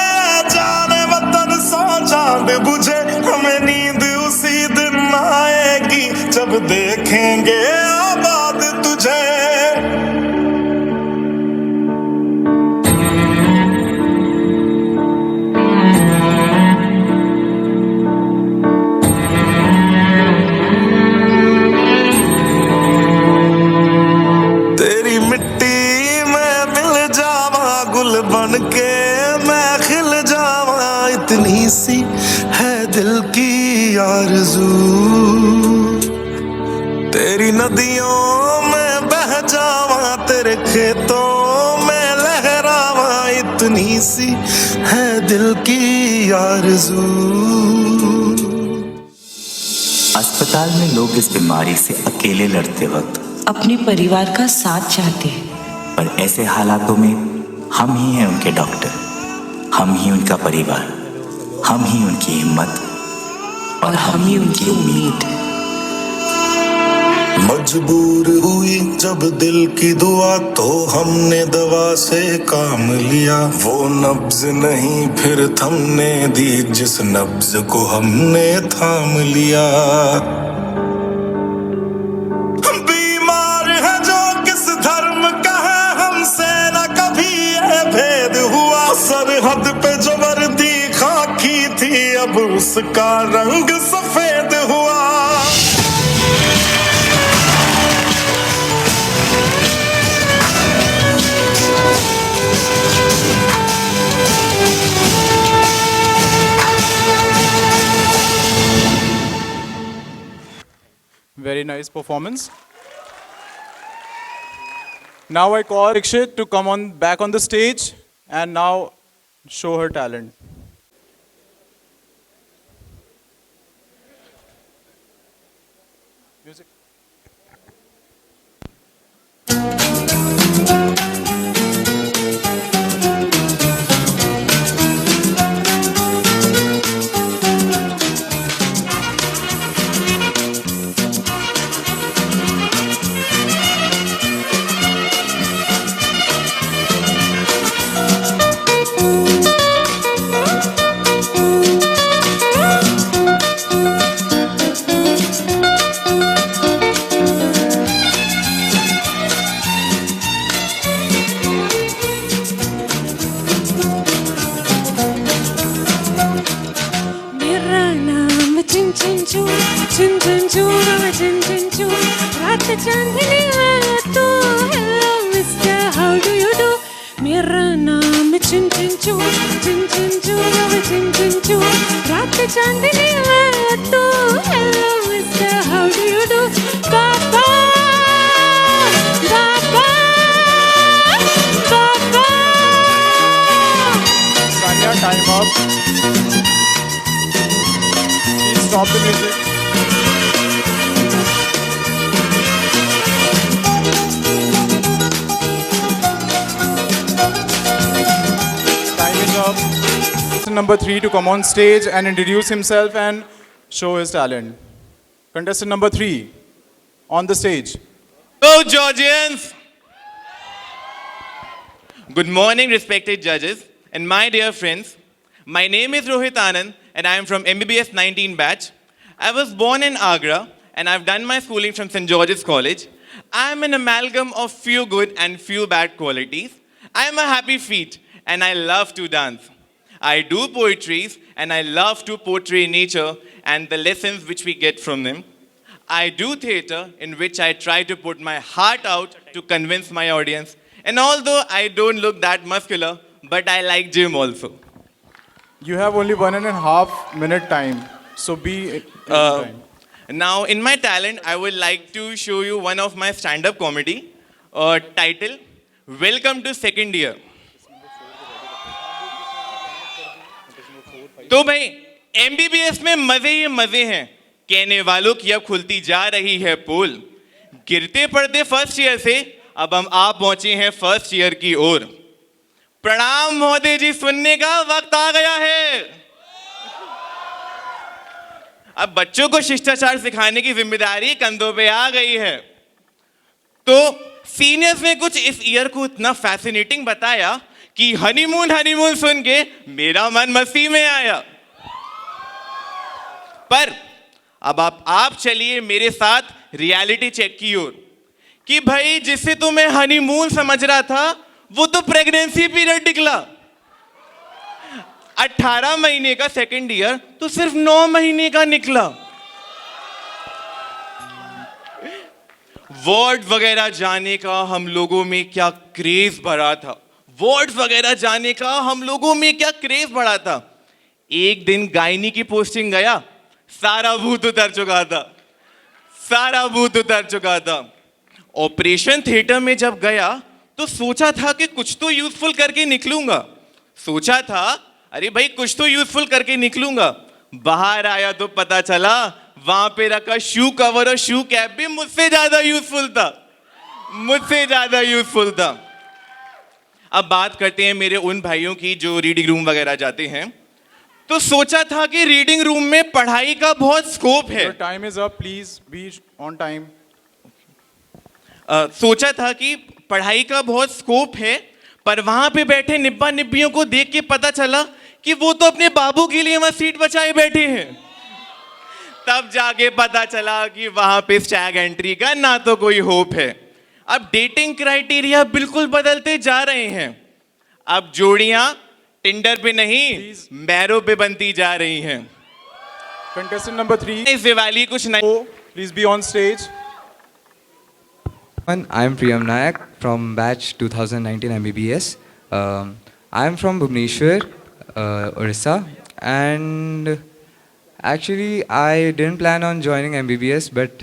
जाने वतन सा चांद बुझे हमें नींद उसी दिन आएगी जब देखेंगे आबाद तुझे सी है दिल की आरज़ू तेरी नदियों में बह जावा तेरे खेतों में लहरावा इतनी सी है दिल की आरज़ू अस्पताल में लोग इस बीमारी से अकेले लड़ते वक्त अपने परिवार का साथ चाहते हैं पर ऐसे हालातों में हम ही हैं उनके डॉक्टर हम ही उनका परिवार हम ही उनकी हिम्मत और हम ही उनकी उम्मीद मजबूर हुई जब दिल की दुआ तो हमने दवा से काम लिया वो नब्ज नहीं फिर थमने दी जिस नब्ज को हमने थाम लिया बीमार है जो किस धर्म का है हमसे न कभी ये भेद हुआ सरहद पे जो वर्दी खाकी थी अब उसका रंग सफेद हुआ Very nice performance. Now I call Dikshit to come on back on the stage and now show her talent. Music. चांदनी मैं तू hello mister how do you do मेरा नाम चिन चिन चू चिन चिन चू चिन चिन चू रात चांदनी मैं तू hello mister how do you do पापा पापा पापा Sanya, time up. Please stop the music. Time is up. Contestant number 3 to come on stage and introduce himself and show his talent. Contestant number 3 on the stage. Hello, Georgians. Good morning, respected judges and my dear friends. My name is Rohit Anand and I am from MBBS 19 batch. I was born in Agra and I've done my schooling from St. George's College. I am an amalgam of few good and few bad qualities. I am a happy feet and I love to dance. I do poetries and I love to portray nature and the lessons which we get from them. I do theatre in which I try to put my heart out to convince my audience. And although I don't look that muscular, but I like gym also. You have only 1.5 minute time, so be in time. Now, in my talent, I would like to show you one of my stand-up comedy. Title, Welcome to Second Year. तो भाई MBBS में मजे ही मजे हैं. कहने वालों की अब खुलती जा रही है पोल. गिरते पड़ते फर्स्ट ईयर से अब हम आप पहुंचे हैं फर्स्ट ईयर की ओर. प्रणाम महोदय जी, सुनने का वक्त आ गया है. अब बच्चों को शिष्टाचार सिखाने की जिम्मेदारी कंधों पे आ गई है. तो सीनियर्स ने कुछ इस ईयर को इतना फैसिनेटिंग बताया कि हनीमून हनीमून सुन के मेरा मन मस्ती में आया. पर अब आप चलिए मेरे साथ रियलिटी चेक की ओर कि भाई जिसे तो मैं हनीमून समझ रहा था वो तो प्रेगनेंसी पीरियड निकला. 18 महीने का सेकंड ईयर तो सिर्फ 9 महीने का निकला. वर्ड वगैरह जाने का हम लोगों में क्या क्रेज भरा था. वर्ड्स वगैरह जाने का हम लोगों में क्या क्रेज बढ़ा था. एक दिन गायनी की पोस्टिंग गया, सारा भूत उतर चुका था. सारा भूत उतर चुका था. ऑपरेशन थिएटर में जब गया तो सोचा था कि कुछ तो यूजफुल करके निकलूंगा. सोचा था अरे भाई कुछ तो यूजफुल करके निकलूंगा. बाहर आया तो पता चला वहां पे रखा शू कवर और शू कैप भी मुझसे ज्यादा यूजफुल था. मुझसे ज्यादा यूजफुल था. अब बात करते हैं मेरे उन भाइयों की जो रीडिंग रूम वगैरह जाते हैं. तो सोचा था कि रीडिंग रूम में पढ़ाई का बहुत स्कोप है. Time is up, please be on time. सोचा था कि पढ़ाई का बहुत स्कोप है, पर वहां पे बैठे निब्बा निब्बियों को देख के पता चला कि वो तो अपने बाबू के लिए वहां सीट बचाए बैठे हैं. तब जाके पता चला कि वहां पे स्टैग एंट्री का ना तो कोई होप है. अब डेटिंग क्राइटेरिया बिल्कुल बदलते जा रहे हैं. अब जोड़ियां टिंडर पे नहीं मैरो पे बनती जा रही हैं. Contestant number 3. इस दिवाली कुछ नहीं. Please be on stage. I am Priyam Nayak from batch 2019 MBBS. I am from Bhubaneswar, Orissa, and actually I didn't plan on joining MBBS, but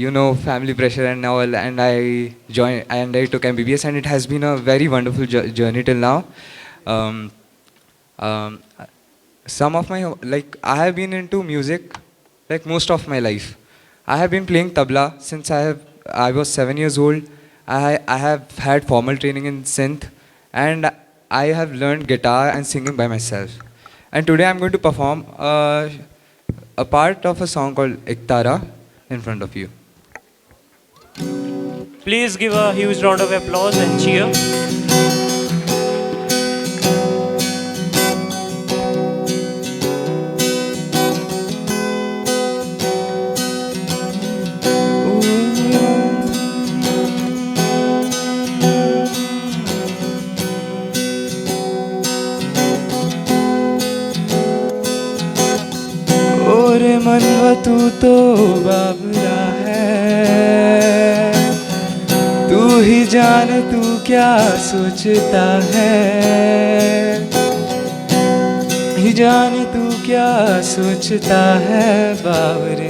you know, family pressure and all, and I took MBBS, and it has been a very wonderful journey till now. Some of my, like, I have been into music like most of my life. I have been playing tabla since I was 7 years old. I have had formal training in synth, and I have learned guitar and singing by myself. And today I'm going to perform a part of a song called Iktara in front of you. Please give a huge round of applause and cheer. ओरे मनवा तू तो बाबरा है, ही जाने तू क्या सोचता है, ही जाने तू क्या सोचता है बावरे,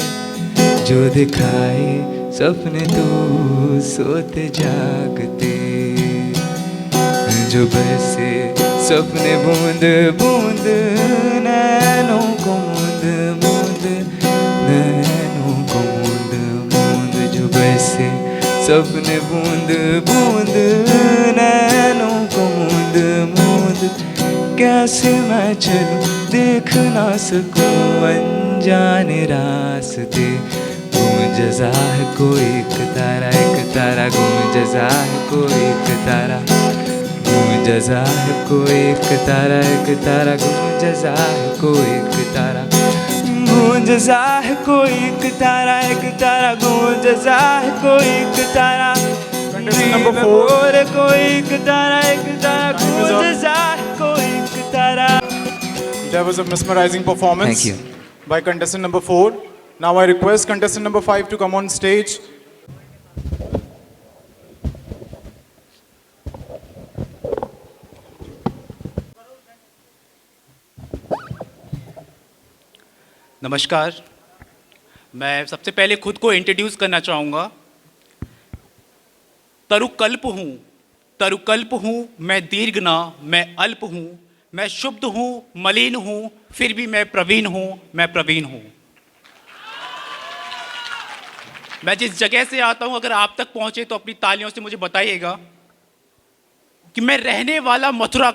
जो दिखाए सपने तू सोते जागते, जो बरसे सपने बूंद बूंद नैनों को मूंद मूंद, नैनों को मूंद मूंद, जो बरसे सपने बूंद बूंद नैनों को मूंद मूंद। कैसे मैं चलूं देख ना सकूं अनजाने रास्ते, गूंजा है कोई एक तारा, गूंजा है कोई एक तारा, गूंजा है कोई एक तारा, गूंजा है कोई एक तारा, गूंजा है कोई एक तारा, गूंजा है कोई एक तारा, number 4. कोई एक तारा, गूंजा है कोई एक तारा। That was a mesmerizing performance. Thank you. By contestant number 4. Now I request contestant number 5 to come on stage. नमस्कार, मैं सबसे पहले खुद को इंट्रोड्यूस करना चाहूँगा। तरुकल्प हूँ, मैं दीर्घ ना, मैं अल्प हूँ, मैं शुद्ध हूँ, मलिन हूँ, फिर भी मैं प्रवीण हूँ, मैं प्रवीण हूँ। मैं जिस जगह से आता हूँ, अगर आप तक पहुँचे तो अपनी तालियों से मुझे बताइएगा कि मैं रहने वाला मथुरा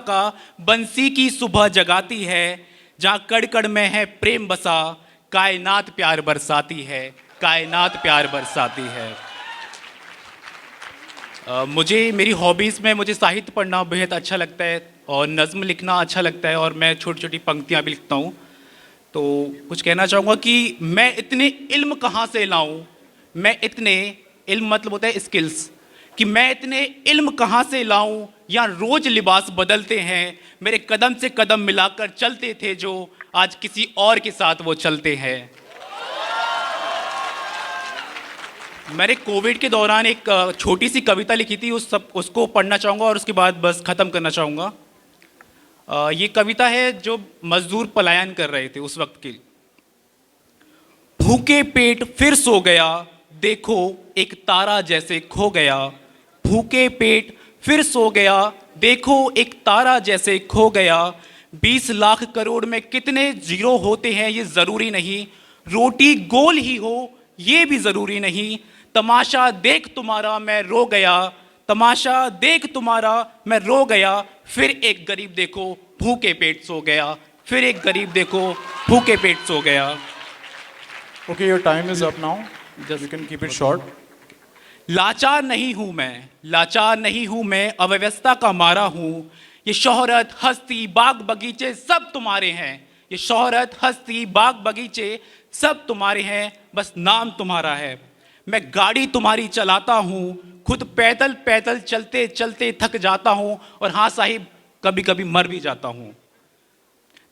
का, बंसी की सुबह जगाती है, जहाँ कड़ कड़ में है प्रेम बसा, कायनात प्यार बरसाती है, कायनात प्यार बरसाती है। मुझे मेरी हॉबीज़ में मुझे साहित्य पढ़ना बेहद अच्छा लगता है और नज़्म लिखना अच्छा लगता है, और मैं छोटी छोटी पंक्तियाँ भी लिखता हूँ। तो कुछ कहना चाहूँगा कि मैं इतने इल्म कहाँ से लाऊँ, मैं इतने इल्म मतलब होता है स्किल्स, कि मैं इतने इल्म कहाँ से लाऊं, या रोज लिबास बदलते हैं, मेरे कदम से कदम मिलाकर चलते थे जो, आज किसी और के साथ वो चलते हैं। मैंने कोविड के दौरान एक छोटी सी कविता लिखी थी, उसको पढ़ना चाहूँगा और उसके बाद बस ख़त्म करना चाहूँगा। ये कविता है जो मजदूर पलायन कर रहे थे उस वक्त की। भूखे पेट फिर सो गया, देखो एक तारा जैसे खो गया, भूखे पेट फिर सो गया, देखो एक तारा जैसे खो गया, 20 लाख करोड़ में कितने जीरो होते हैं ये ज़रूरी नहीं, रोटी गोल ही हो ये भी ज़रूरी नहीं, तमाशा देख तुम्हारा मैं रो गया, तमाशा देख तुम्हारा मैं रो गया, फिर एक गरीब देखो भूखे पेट सो गया, फिर एक गरीब देखो भूखे पेट सो गया। Okay, your time is up now. Just you can keep it short. लाचार नहीं हूँ मैं, अव्यवस्था का मारा हूँ, ये शोहरत हस्ती बाग बगीचे सब तुम्हारे हैं, ये शोहरत हस्ती बाग बगीचे सब तुम्हारे हैं, बस नाम तुम्हारा है। मैं गाड़ी तुम्हारी चलाता हूँ, खुद पैदल पैदल चलते चलते थक जाता हूँ, और हाँ साहिब कभी कभी मर भी जाता हूँ।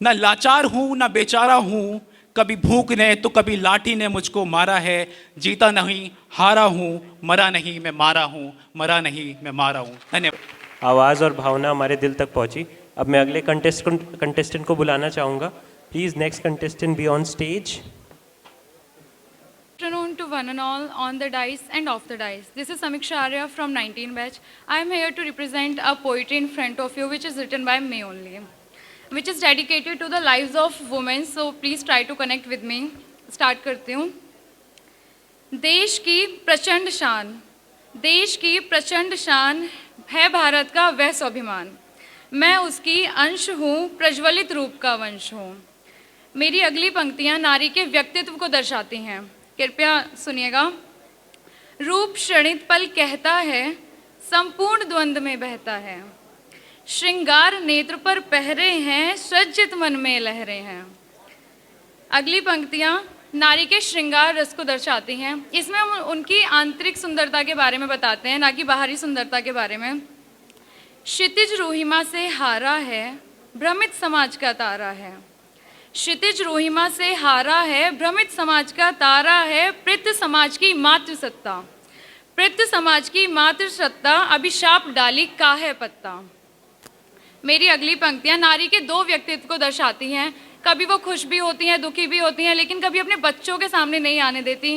ना लाचार हूँ ना बेचारा हूँ, कभी भूख ने तो कभी लाठी ने मुझको मारा है, जीता नहीं हारा हूँ, मरा नहीं मैं मारा हूँ, मरा नहीं मैं मारा हूँ। धन्यवाद। आवाज़ और भावना हमारे दिल तक पहुंची। अब मैं अगले कंटेस्टेंट को बुलाना चाहूँगा। Please next contestant be on stage. Good afternoon to one and all on the dais and off the dais. This is Samiksha Arya from 19 batch. I am here to represent a poetry in front of you which is written by me only, which is dedicated to the lives of women. So please try to connect with me. Start करती हूँ। देश की प्रचंड शान है भारत का वह स्वाभिमान, मैं उसकी अंश हूँ, प्रज्वलित रूप का वंश हूँ। मेरी अगली पंक्तियाँ नारी के व्यक्तित्व को दर्शाती हैं, कृपया सुनिएगा। रूप क्षणित पल कहता है, संपूर्ण द्वंद्व में बहता है, श्रृंगार नेत्र पर पहरे हैं, सज्जित मन में लहरे हैं। अगली पंक्तियाँ नारी के श्रृंगार रस को दर्शाती हैं। इसमें हम उनकी आंतरिक सुंदरता के बारे में बताते हैं, ना कि बाहरी सुंदरता के बारे में। क्षितिज रोहिमा से हारा है, भ्रमित समाज का तारा है, क्षितिज रोहिमा से हारा है, भ्रमित समाज का तारा है, पृथ्वी समाज की मातृसत्ता, पृथ्वी समाज की मातृ सत्ता अभिशाप डाली काहे पत्ता। मेरी अगली पंक्तियां नारी के दो व्यक्तित्व को दर्शाती हैं। कभी वो खुश भी होती हैं, दुखी भी होती हैं, लेकिन कभी अपने बच्चों के सामने नहीं आने देती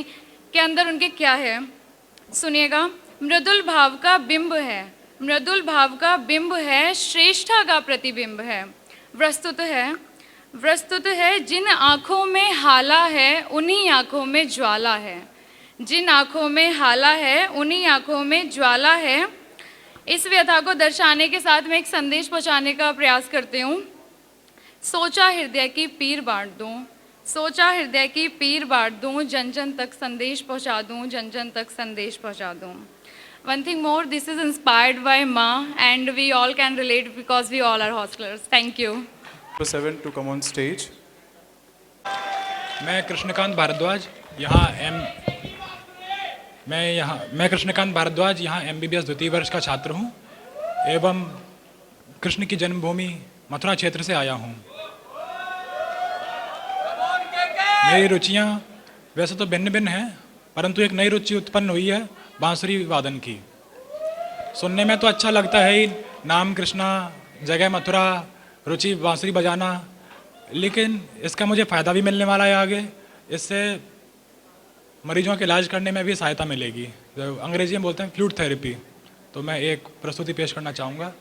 कि अंदर उनके क्या है। सुनिएगा, मृदुल भाव का बिंब है, मृदुल भाव का बिंब है, श्रेष्ठा का प्रतिबिंब है। वस्तुत है जिन आँखों में हाला है उन्हीं आँखों में ज्वाला है, जिन आँखों में हाला है उन्हीं आँखों में ज्वाला है। इस व्यथा को दर्शाने के साथ मैं एक संदेश पहुँचाने का प्रयास करती हूँ। सोचा हृदय की पीर बांट दूँ, सोचा हृदय की पीर बांट दूँ, जन जन तक संदेश पहुँचा दूँ, जन जन तक संदेश पहुँचा दूँ। One thing more, this is inspired by Ma, and we all can relate because we all are hostelers. Thank you. Number 7 to come on stage. मैं कृष्णकांत भारद्वाज यहाँ MBBS द्वितीय वर्ष का छात्र हूँ एवं कृष्ण की जन्मभूमि मथुरा क्षेत्र से आया हूँ। मेरी रुचियाँ वैसे तो भिन्न भिन्न हैं, परंतु एक नई रुचि उत्पन्न हुई है बांसुरी वादन की। सुनने में तो अच्छा लगता है ही, नाम कृष्णा, जगह मथुरा, रुचि बांसुरी बजाना, लेकिन इसका मुझे फ़ायदा भी मिलने वाला है आगे। इससे मरीजों के इलाज करने में भी सहायता मिलेगी। अंग्रेजी में बोलते हैं फ्लूट थेरेपी। तो मैं एक प्रस्तुति पेश करना चाहूँगा।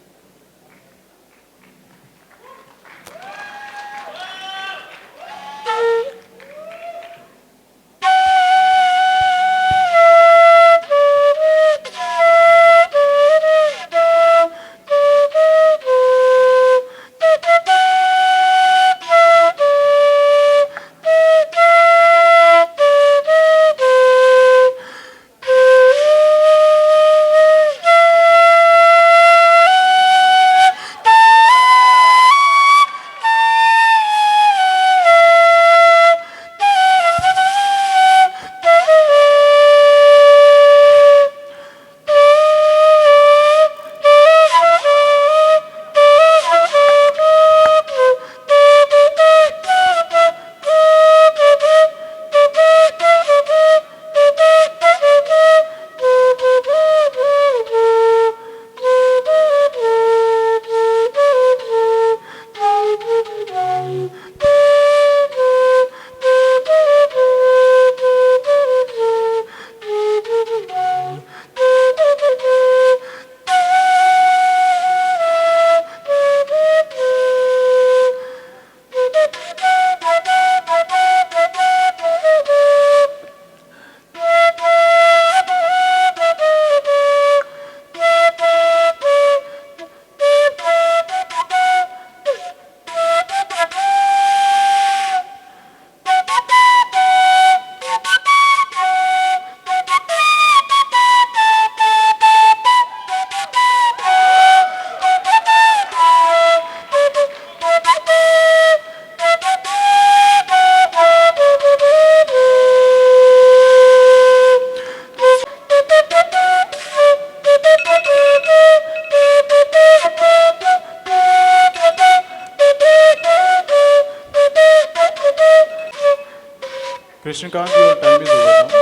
Krishnakant, your time is over now.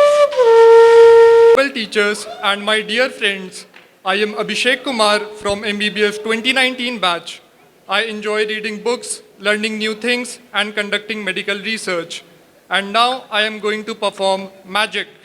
Well, teachers and my dear friends, I am Abhishek Kumar from MBBS 2019 batch. I enjoy reading books, learning new things, and conducting medical research. And now I am going to perform magic.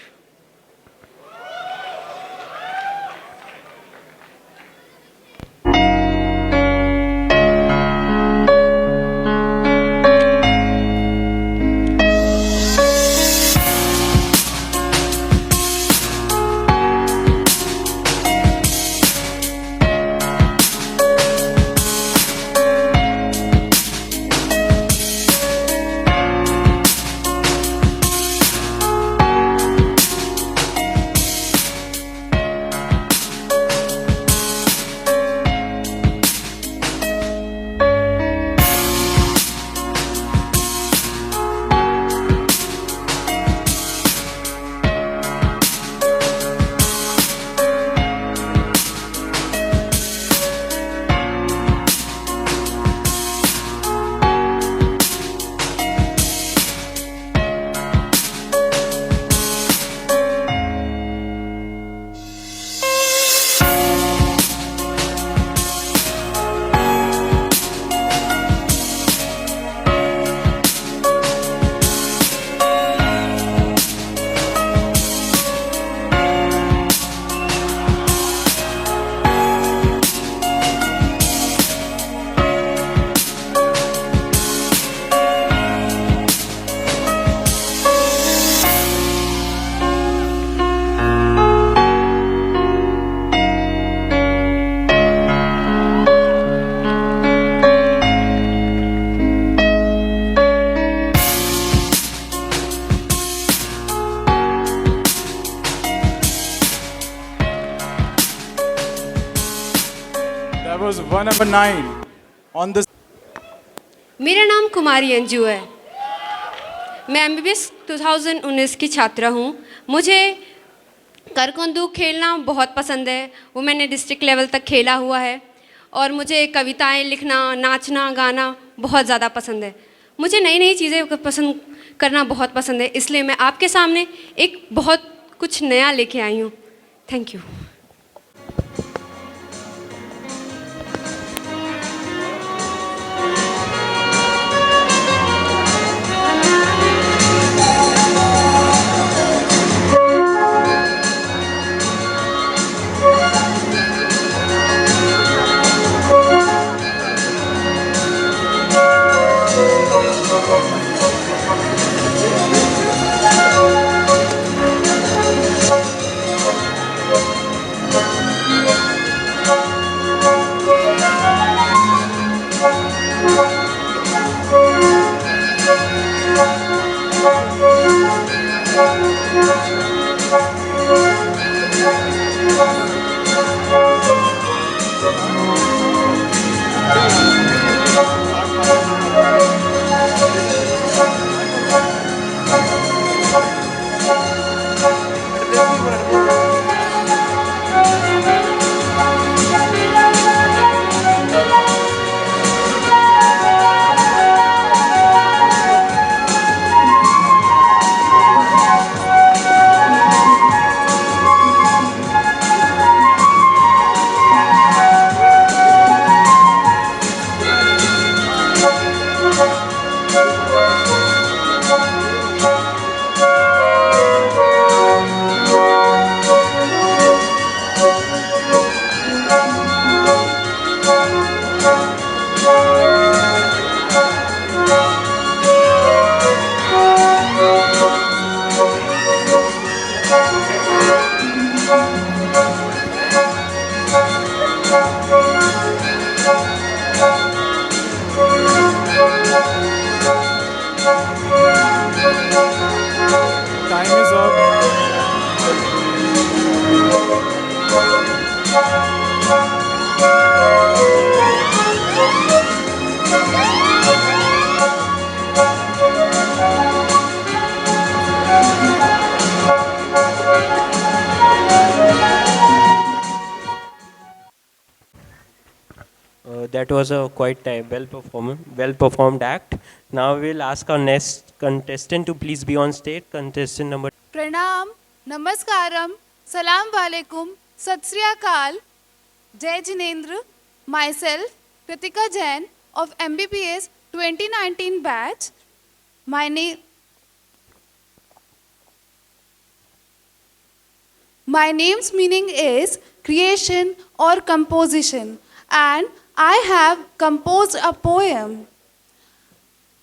That was 1 number 9 on the. मेरा नाम कुमारी अंजू है। मैं MBBS 2019 की छात्रा हूँ। मुझे करकंदू खेलना बहुत पसंद है। वो मैंने डिस्ट्रिक्ट लेवल तक खेला हुआ है और मुझे कविताएं लिखना, नाचना, गाना बहुत ज़्यादा पसंद है। मुझे नई नई चीज़ें पसंद करना बहुत पसंद है, इसलिए मैं आपके सामने एक बहुत कुछ नया लेके आई हूँ। Thank you. That was a quite well performed act. Now we'll ask our next contestant to please be on stage. Contestant number. प्रणाम, नमस्कारम, सलाम वालेकुम, सत श्री अकाल, जय Jinendra. Myself, Kritika Jain of MBBS 2019 batch. My name's meaning is creation or composition, and I have composed a poem.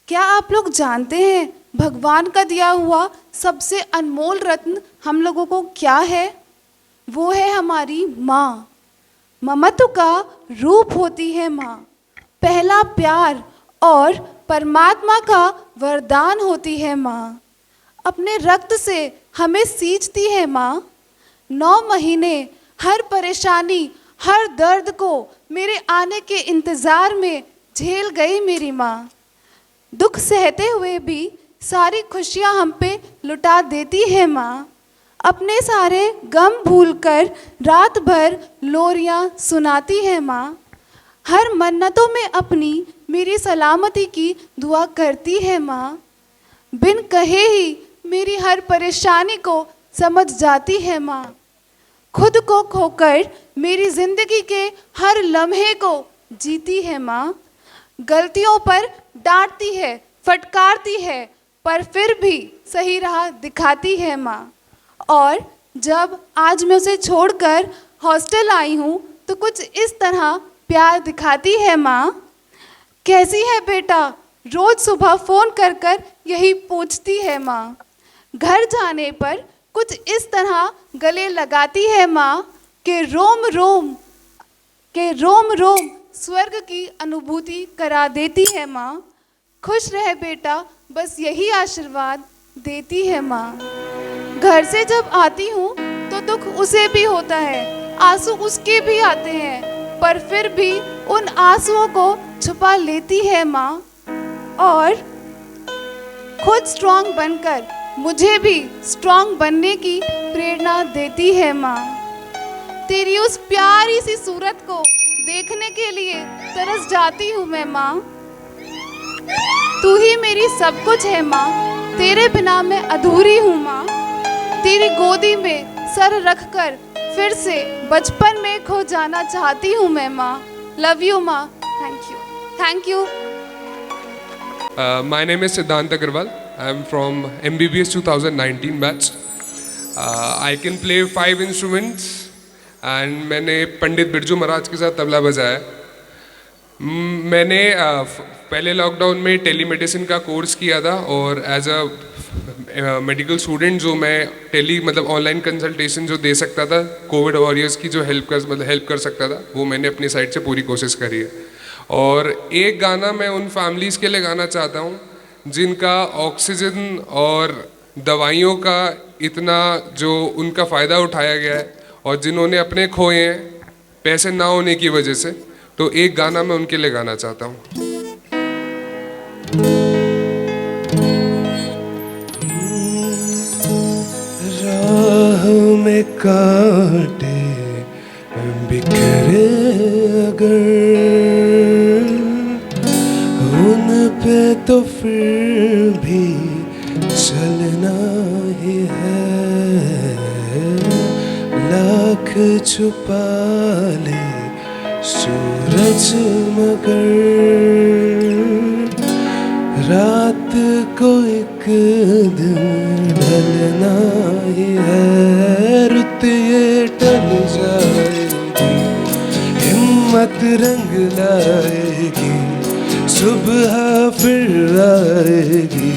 क्या आप लोग जानते हैं भगवान का दिया हुआ सबसे अनमोल रत्न हम लोगों को क्या है? वो है हमारी माँ। ममत्व का रूप होती है माँ, पहला प्यार और परमात्मा का वरदान होती है माँ। अपने रक्त से हमें सींचती है माँ। 9 महीने हर परेशानी, हर दर्द को मेरे आने के इंतज़ार में झेल गई मेरी माँ। दुख सहते हुए भी सारी खुशियाँ हम पे लुटा देती है माँ। अपने सारे गम भूलकर रात भर लोरियाँ सुनाती है माँ। हर मन्नतों में अपनी मेरी सलामती की दुआ करती है माँ। बिन कहे ही मेरी हर परेशानी को समझ जाती है माँ। खुद को खोकर मेरी जिंदगी के हर लम्हे को जीती है माँ। गलतियों पर डांटती है, फटकारती है, पर फिर भी सही राह दिखाती है माँ। और जब आज मैं उसे छोड़कर हॉस्टल आई हूँ तो कुछ इस तरह प्यार दिखाती है माँ। कैसी है बेटा, रोज सुबह फ़ोन कर कर यही पूछती है माँ। घर जाने पर कुछ इस तरह गले लगाती है माँ कि रोम रोम स्वर्ग की अनुभूति करा देती है माँ। खुश रहे बेटा, बस यही आशीर्वाद देती है माँ। घर से जब आती हूँ तो दुख उसे भी होता है, आंसू उसके भी आते हैं, पर फिर भी उन आंसुओं को छुपा लेती है माँ और खुद स्ट्रांग बनकर मुझे भी स्ट्रांग बनने की प्रेरणा देती है माँ। तेरी उस प्यारी सी सूरत को देखने के लिए तरस जाती हूँ मैं माँ। तू ही मेरी सब कुछ है माँ, तेरे बिना मैं अधूरी हूँ माँ। तेरी गोदी में सर रखकर फिर से बचपन में खो जाना चाहती हूँ मैं माँ। लव यू माँ। Thank you. My name is Siddhant Agarwal. I am from MBBS 2019 batch. I can play 5 instruments and मैंने पंडित बिरजू महाराज के साथ तबला बजाया। मैंने पहले लॉकडाउन में टेलीमेडिसिन का कोर्स किया था और एज अ मेडिकल स्टूडेंट जो मैं मतलब ऑनलाइन कंसल्टेशन जो दे सकता था, कोविड वॉरियर्स की जो हेल्प कर सकता था, वो मैंने अपनी साइड से पूरी कोशिश करी है। और एक गाना मैं उन फैमिलीज़ के लिए गाना चाहता हूँ जिनका ऑक्सीजन और दवाइयों का इतना जो उनका फ़ायदा उठाया गया है और जिन्होंने अपने खोए हैं पैसे ना होने की वजह से। तो एक गाना मैं उनके लिए गाना चाहता हूँ। राह में कांटे बिखरे अगर उन पे तो फिर भी चलना ही है। लाख छुपा ले सूरज मगर रात को एक दिन ढलना ही है। रुत ये टल जाएगी, हिम्मत रंग लाएगी, सुबह फिर आएगी।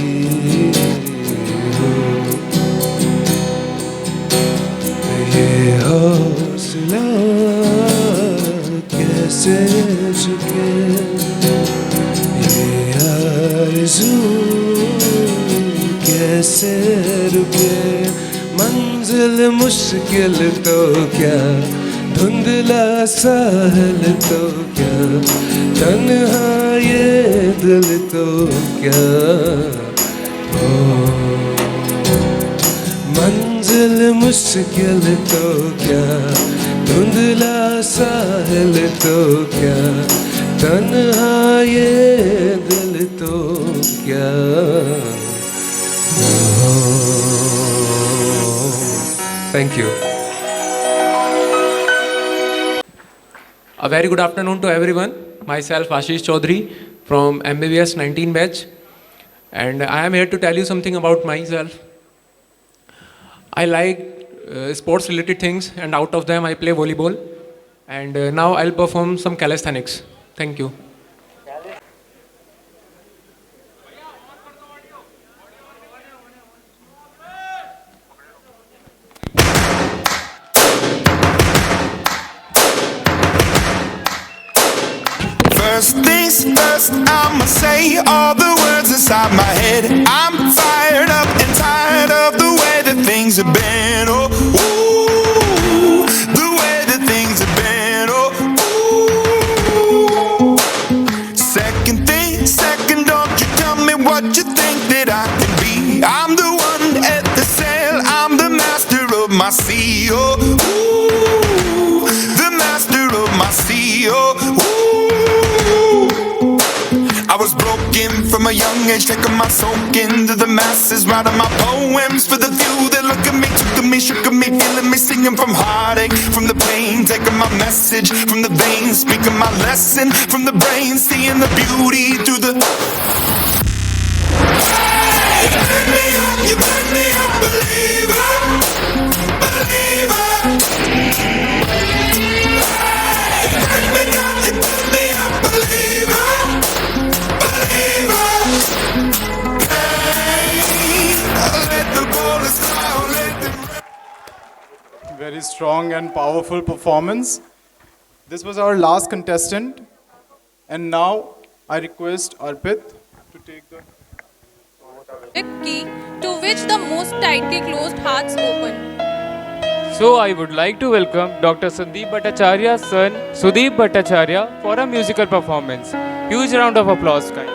ये हौसला कैसे झुके, ये आरज़ू कैसे रुके। मंजिल मुश्किल तो क्या, धुंधला साहल तो क्या, तन्हा ये दिल तो क्या। मंजिल मुश्किल तो क्या, धुंधला साहल तो क्या, तन्हा ये दिल तो क्या। Thank you. A very good afternoon to everyone. Myself Ashish Chaudhary from MBBS 19 batch, and I am here to tell you something about myself. I like sports related things, and out of them I play volleyball, and now I'll perform some calisthenics. Thank you. First things first, I'ma say all the words inside my head. I'm fired up and tired of the way that things have been. Oh, ooh, the way that things have been. Oh, ooh. Second thing, second, don't you tell me what you think that I can be. I'm the one at the sail, I'm the master of my sea. Oh, ooh, the master of my sea. Oh, ooh. I was broken from a young age, taking my soak into the masses, writing my poems for the few that look at me, took at me, shook at me, feeling me, singing from heartache, from the pain, taking my message from the veins, speaking my lesson from the brain, seeing the beauty through the. Hey, turn me up, you turn me up, believer, believer. Hey, turn me up, you turn me up, believer. Very strong and powerful performance. This was our last contestant, and now I request Arpit to take the key to which the most tightly closed hearts open. So I would like to welcome Dr. Sandeep Bhattacharya's son Sudeep Bhattacharya for a musical performance. Huge round of applause, guys.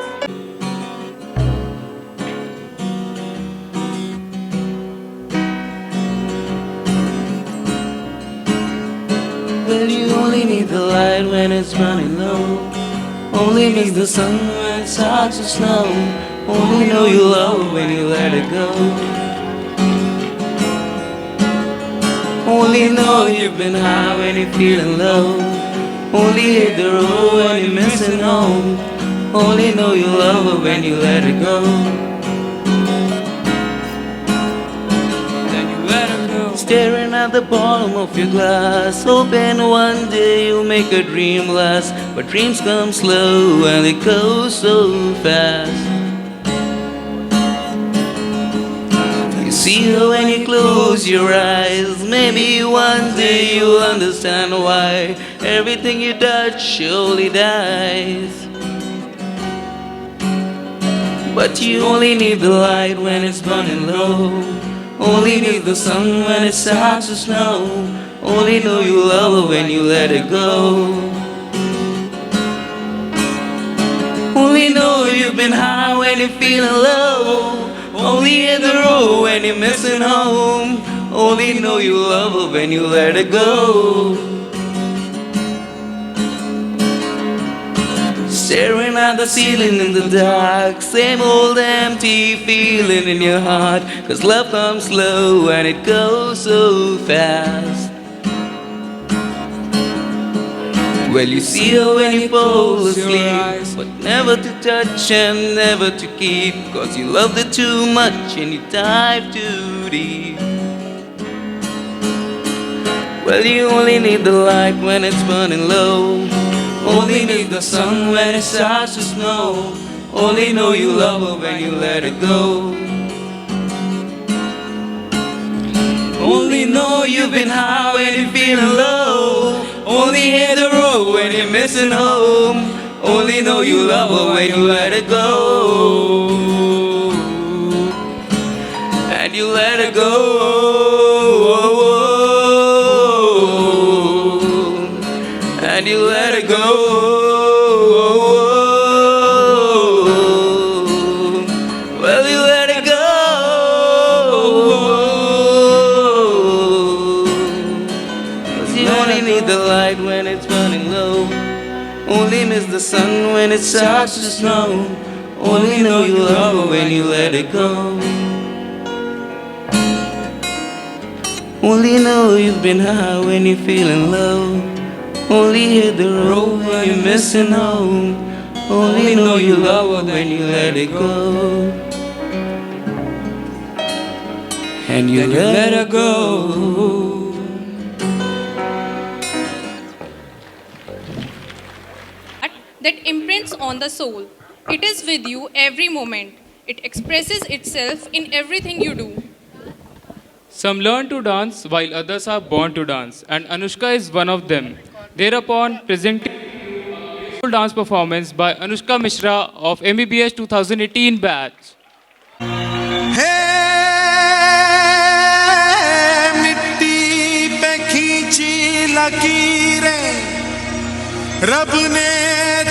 Well, you only need the light when it's running low. Only need the sun when it starts to snow. Only know you love when you let it go. Only know you've been high when you're feeling low. Only hit the road when you're missing home. Only know you love her when you let it go. Then you let her go. Staring at the bottom of your glass, hoping one day you'll make a dream last. But dreams come slow and they go so fast. You see her when you close your eyes. Maybe one day you'll understand why everything you touch surely dies. But you only need the light when it's burning low. Only need the sun when it starts to snow. Only know you love her when you let it go. Only know you've been high when you're feeling low. Only hit the road when you're missing home. Only know you love her when you let it go. Staring at the ceiling in the dark, same old empty feeling in your heart. 'Cause love comes slow and it goes so fast. Well, you see her when you fall asleep, but never to touch and never to keep. 'Cause you loved her too much and you dive too deep. Well, you only need the light when it's burning low. Only need the sun when it starts to snow. Only know you love her when you let it go. Only know you've been high when you're feeling low. Only hit the road when you're missing home. Only know you love her when you let it go. And you let it go. And you let it go. Well, you let it go. 'Cause you only need the light when it's burning low. Only miss the sun when it starts to snow. Only know you love her when you let it go. Only know you've been high when you're feeling low. Only hit the road when you're missing home. Only know you love her when you let it go. And you let her go. That imprints on the soul. It is with you every moment. It expresses itself in everything you do. Some learn to dance while others are born to dance, and Anushka is one of them. Thereupon, presenting a dance performance by Anushka Mishra of MBBS 2018 batch. मिट्टी पे खींची लकीरें रब ने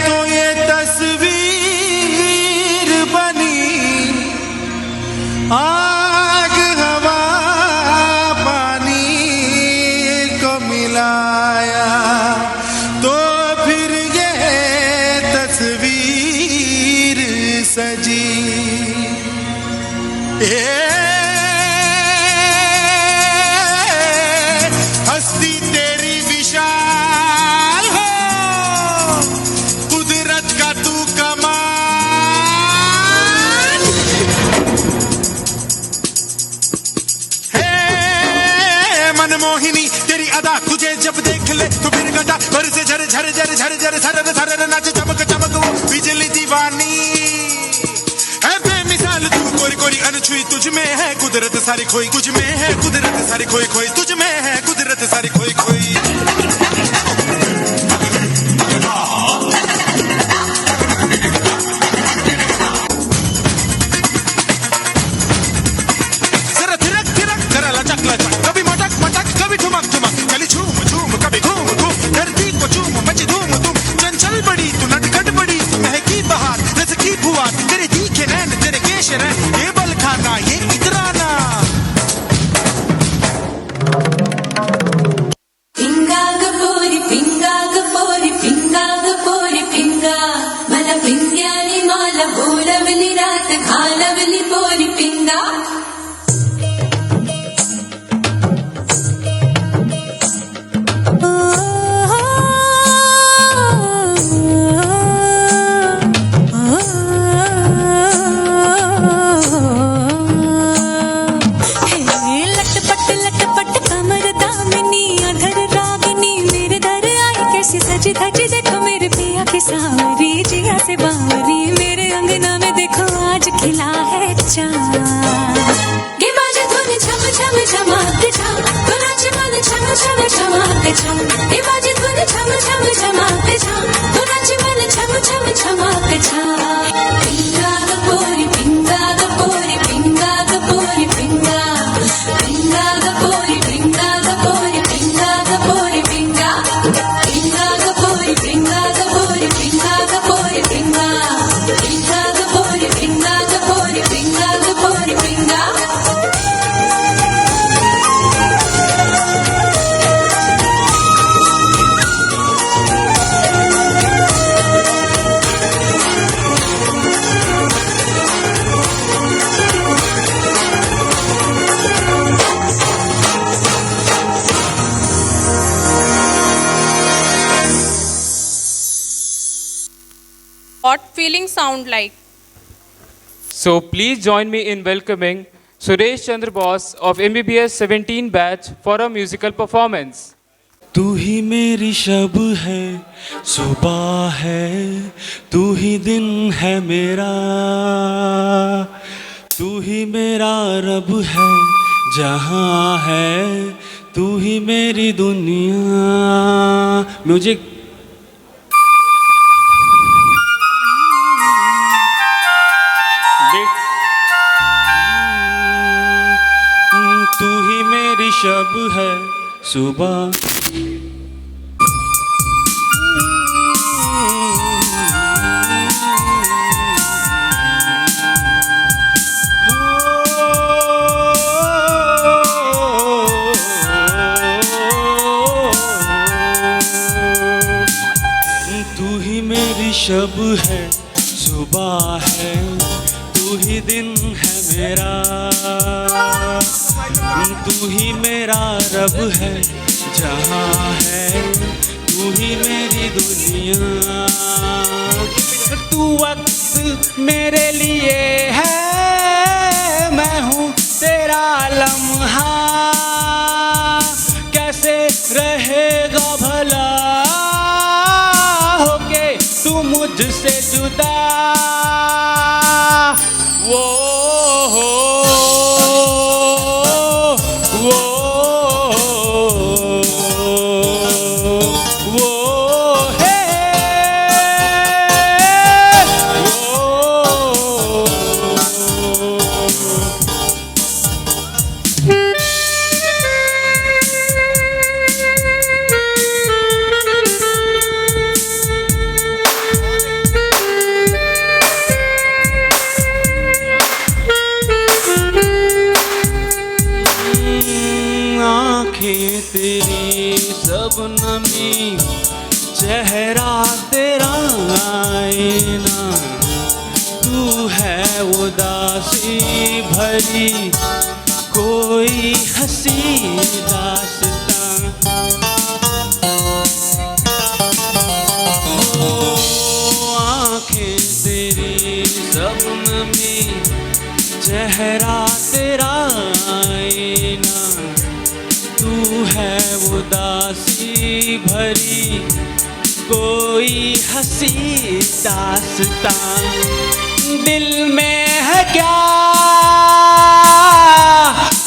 तो ये तस्वीर बनी आग हवा पानी को मिलाया तो फिर ये तस्वीर सजी हस्ती तेरी विशाल हो कुदरत का तू कमाल है मनमोहिनी तेरी अदा तुझे जब देख ले तो फिर घटा घर से झर झर झर झर झर झर झर नाच चमक चमक वो बिजली दीवानी है बेमिसाल तू कोरी कोरी अनछुई तुझ में है कुदरत सारी खोई कुछ में है कुदरत सारी खोई खोई तुझ में है कुदरत सारी खोई खोई जरा थिरक थिरक जरा लचक लचक कभी मटक मटक कभी हात घालवली पोरी पिंगा सजी धजी देखो मेरे पिया की सांवरी जिया से बावरी मेरे अंगना में देखो आज खिला है चाँद गे बाजे धुन छम छम छमाते छम तो नाच मन छम छम छमाते छम गे बाजे धुन छम छम छमाते छम तो नाच मन छम छम छमाते छम पिंगा ग पोरी पिंगा ग पोरी पिंगा ग पोरी पिंगा पिंगा ग पोरी पिंगा ग पोरी पिंगा ग पोरी पिंगा पिंगा ग पोरी पिंगा ग पोरी पिंगा ग पोरी पिंगा पिंगा ग पोरी पिंगा ग पोरी पिंगा ग पोरी पिंगा What feelings sound like? So please join me in welcoming Suresh Chandra Bose of MBBS 17 batch for a musical performance. तू ही मेरी शब है सुबह है तू ही दिन है मेरा तू ही मेरा रब है जहाँ है तू ही मेरी दुनिया म्यूजिक तू ही मेरी शब है सुबह तू ही मेरी शब है सुबह है तू ही दिन है मेरा तू ही मेरा रब है जहाँ है तू ही मेरी दुनिया तू वक्त मेरे लिए है मैं हूँ तेरा लम्हा कैसे रहेगा भला होके तू मुझसे जुदा वो आँखें तेरी सब नमी चेहरा तेरा आईना तू है उदासी भरी कोई हंसी दास्तां आँखें तेरी सब नमी चेहरा तेरा आईना तू है उदासी भरी कोई हंसी दास्तां दिल में है क्या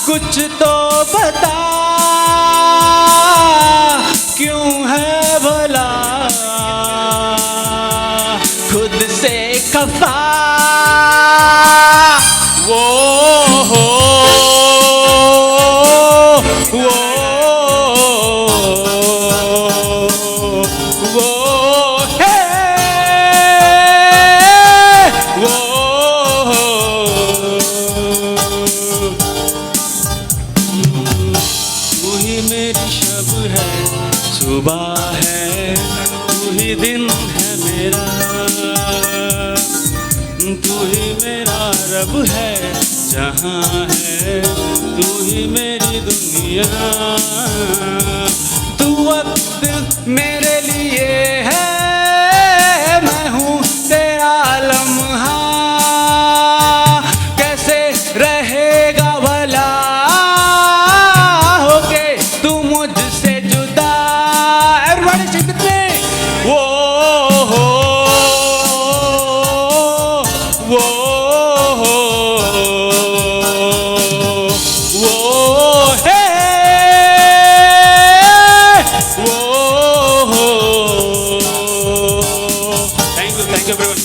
कुछ तो बता क्यों है भला खुद से खफा वो सुबह है तू ही दिन है मेरा तू ही मेरा सब है जहाँ है तू ही मेरी दुनिया। तू वक्त मेरे लिए है, मैं हूँ तेरा लम्हा। कैसे रहेगा भला होके तू मुझसे जुदा। Everybody sing with me. वो हो, वो हो, वो है, वो हो। Thank you everyone.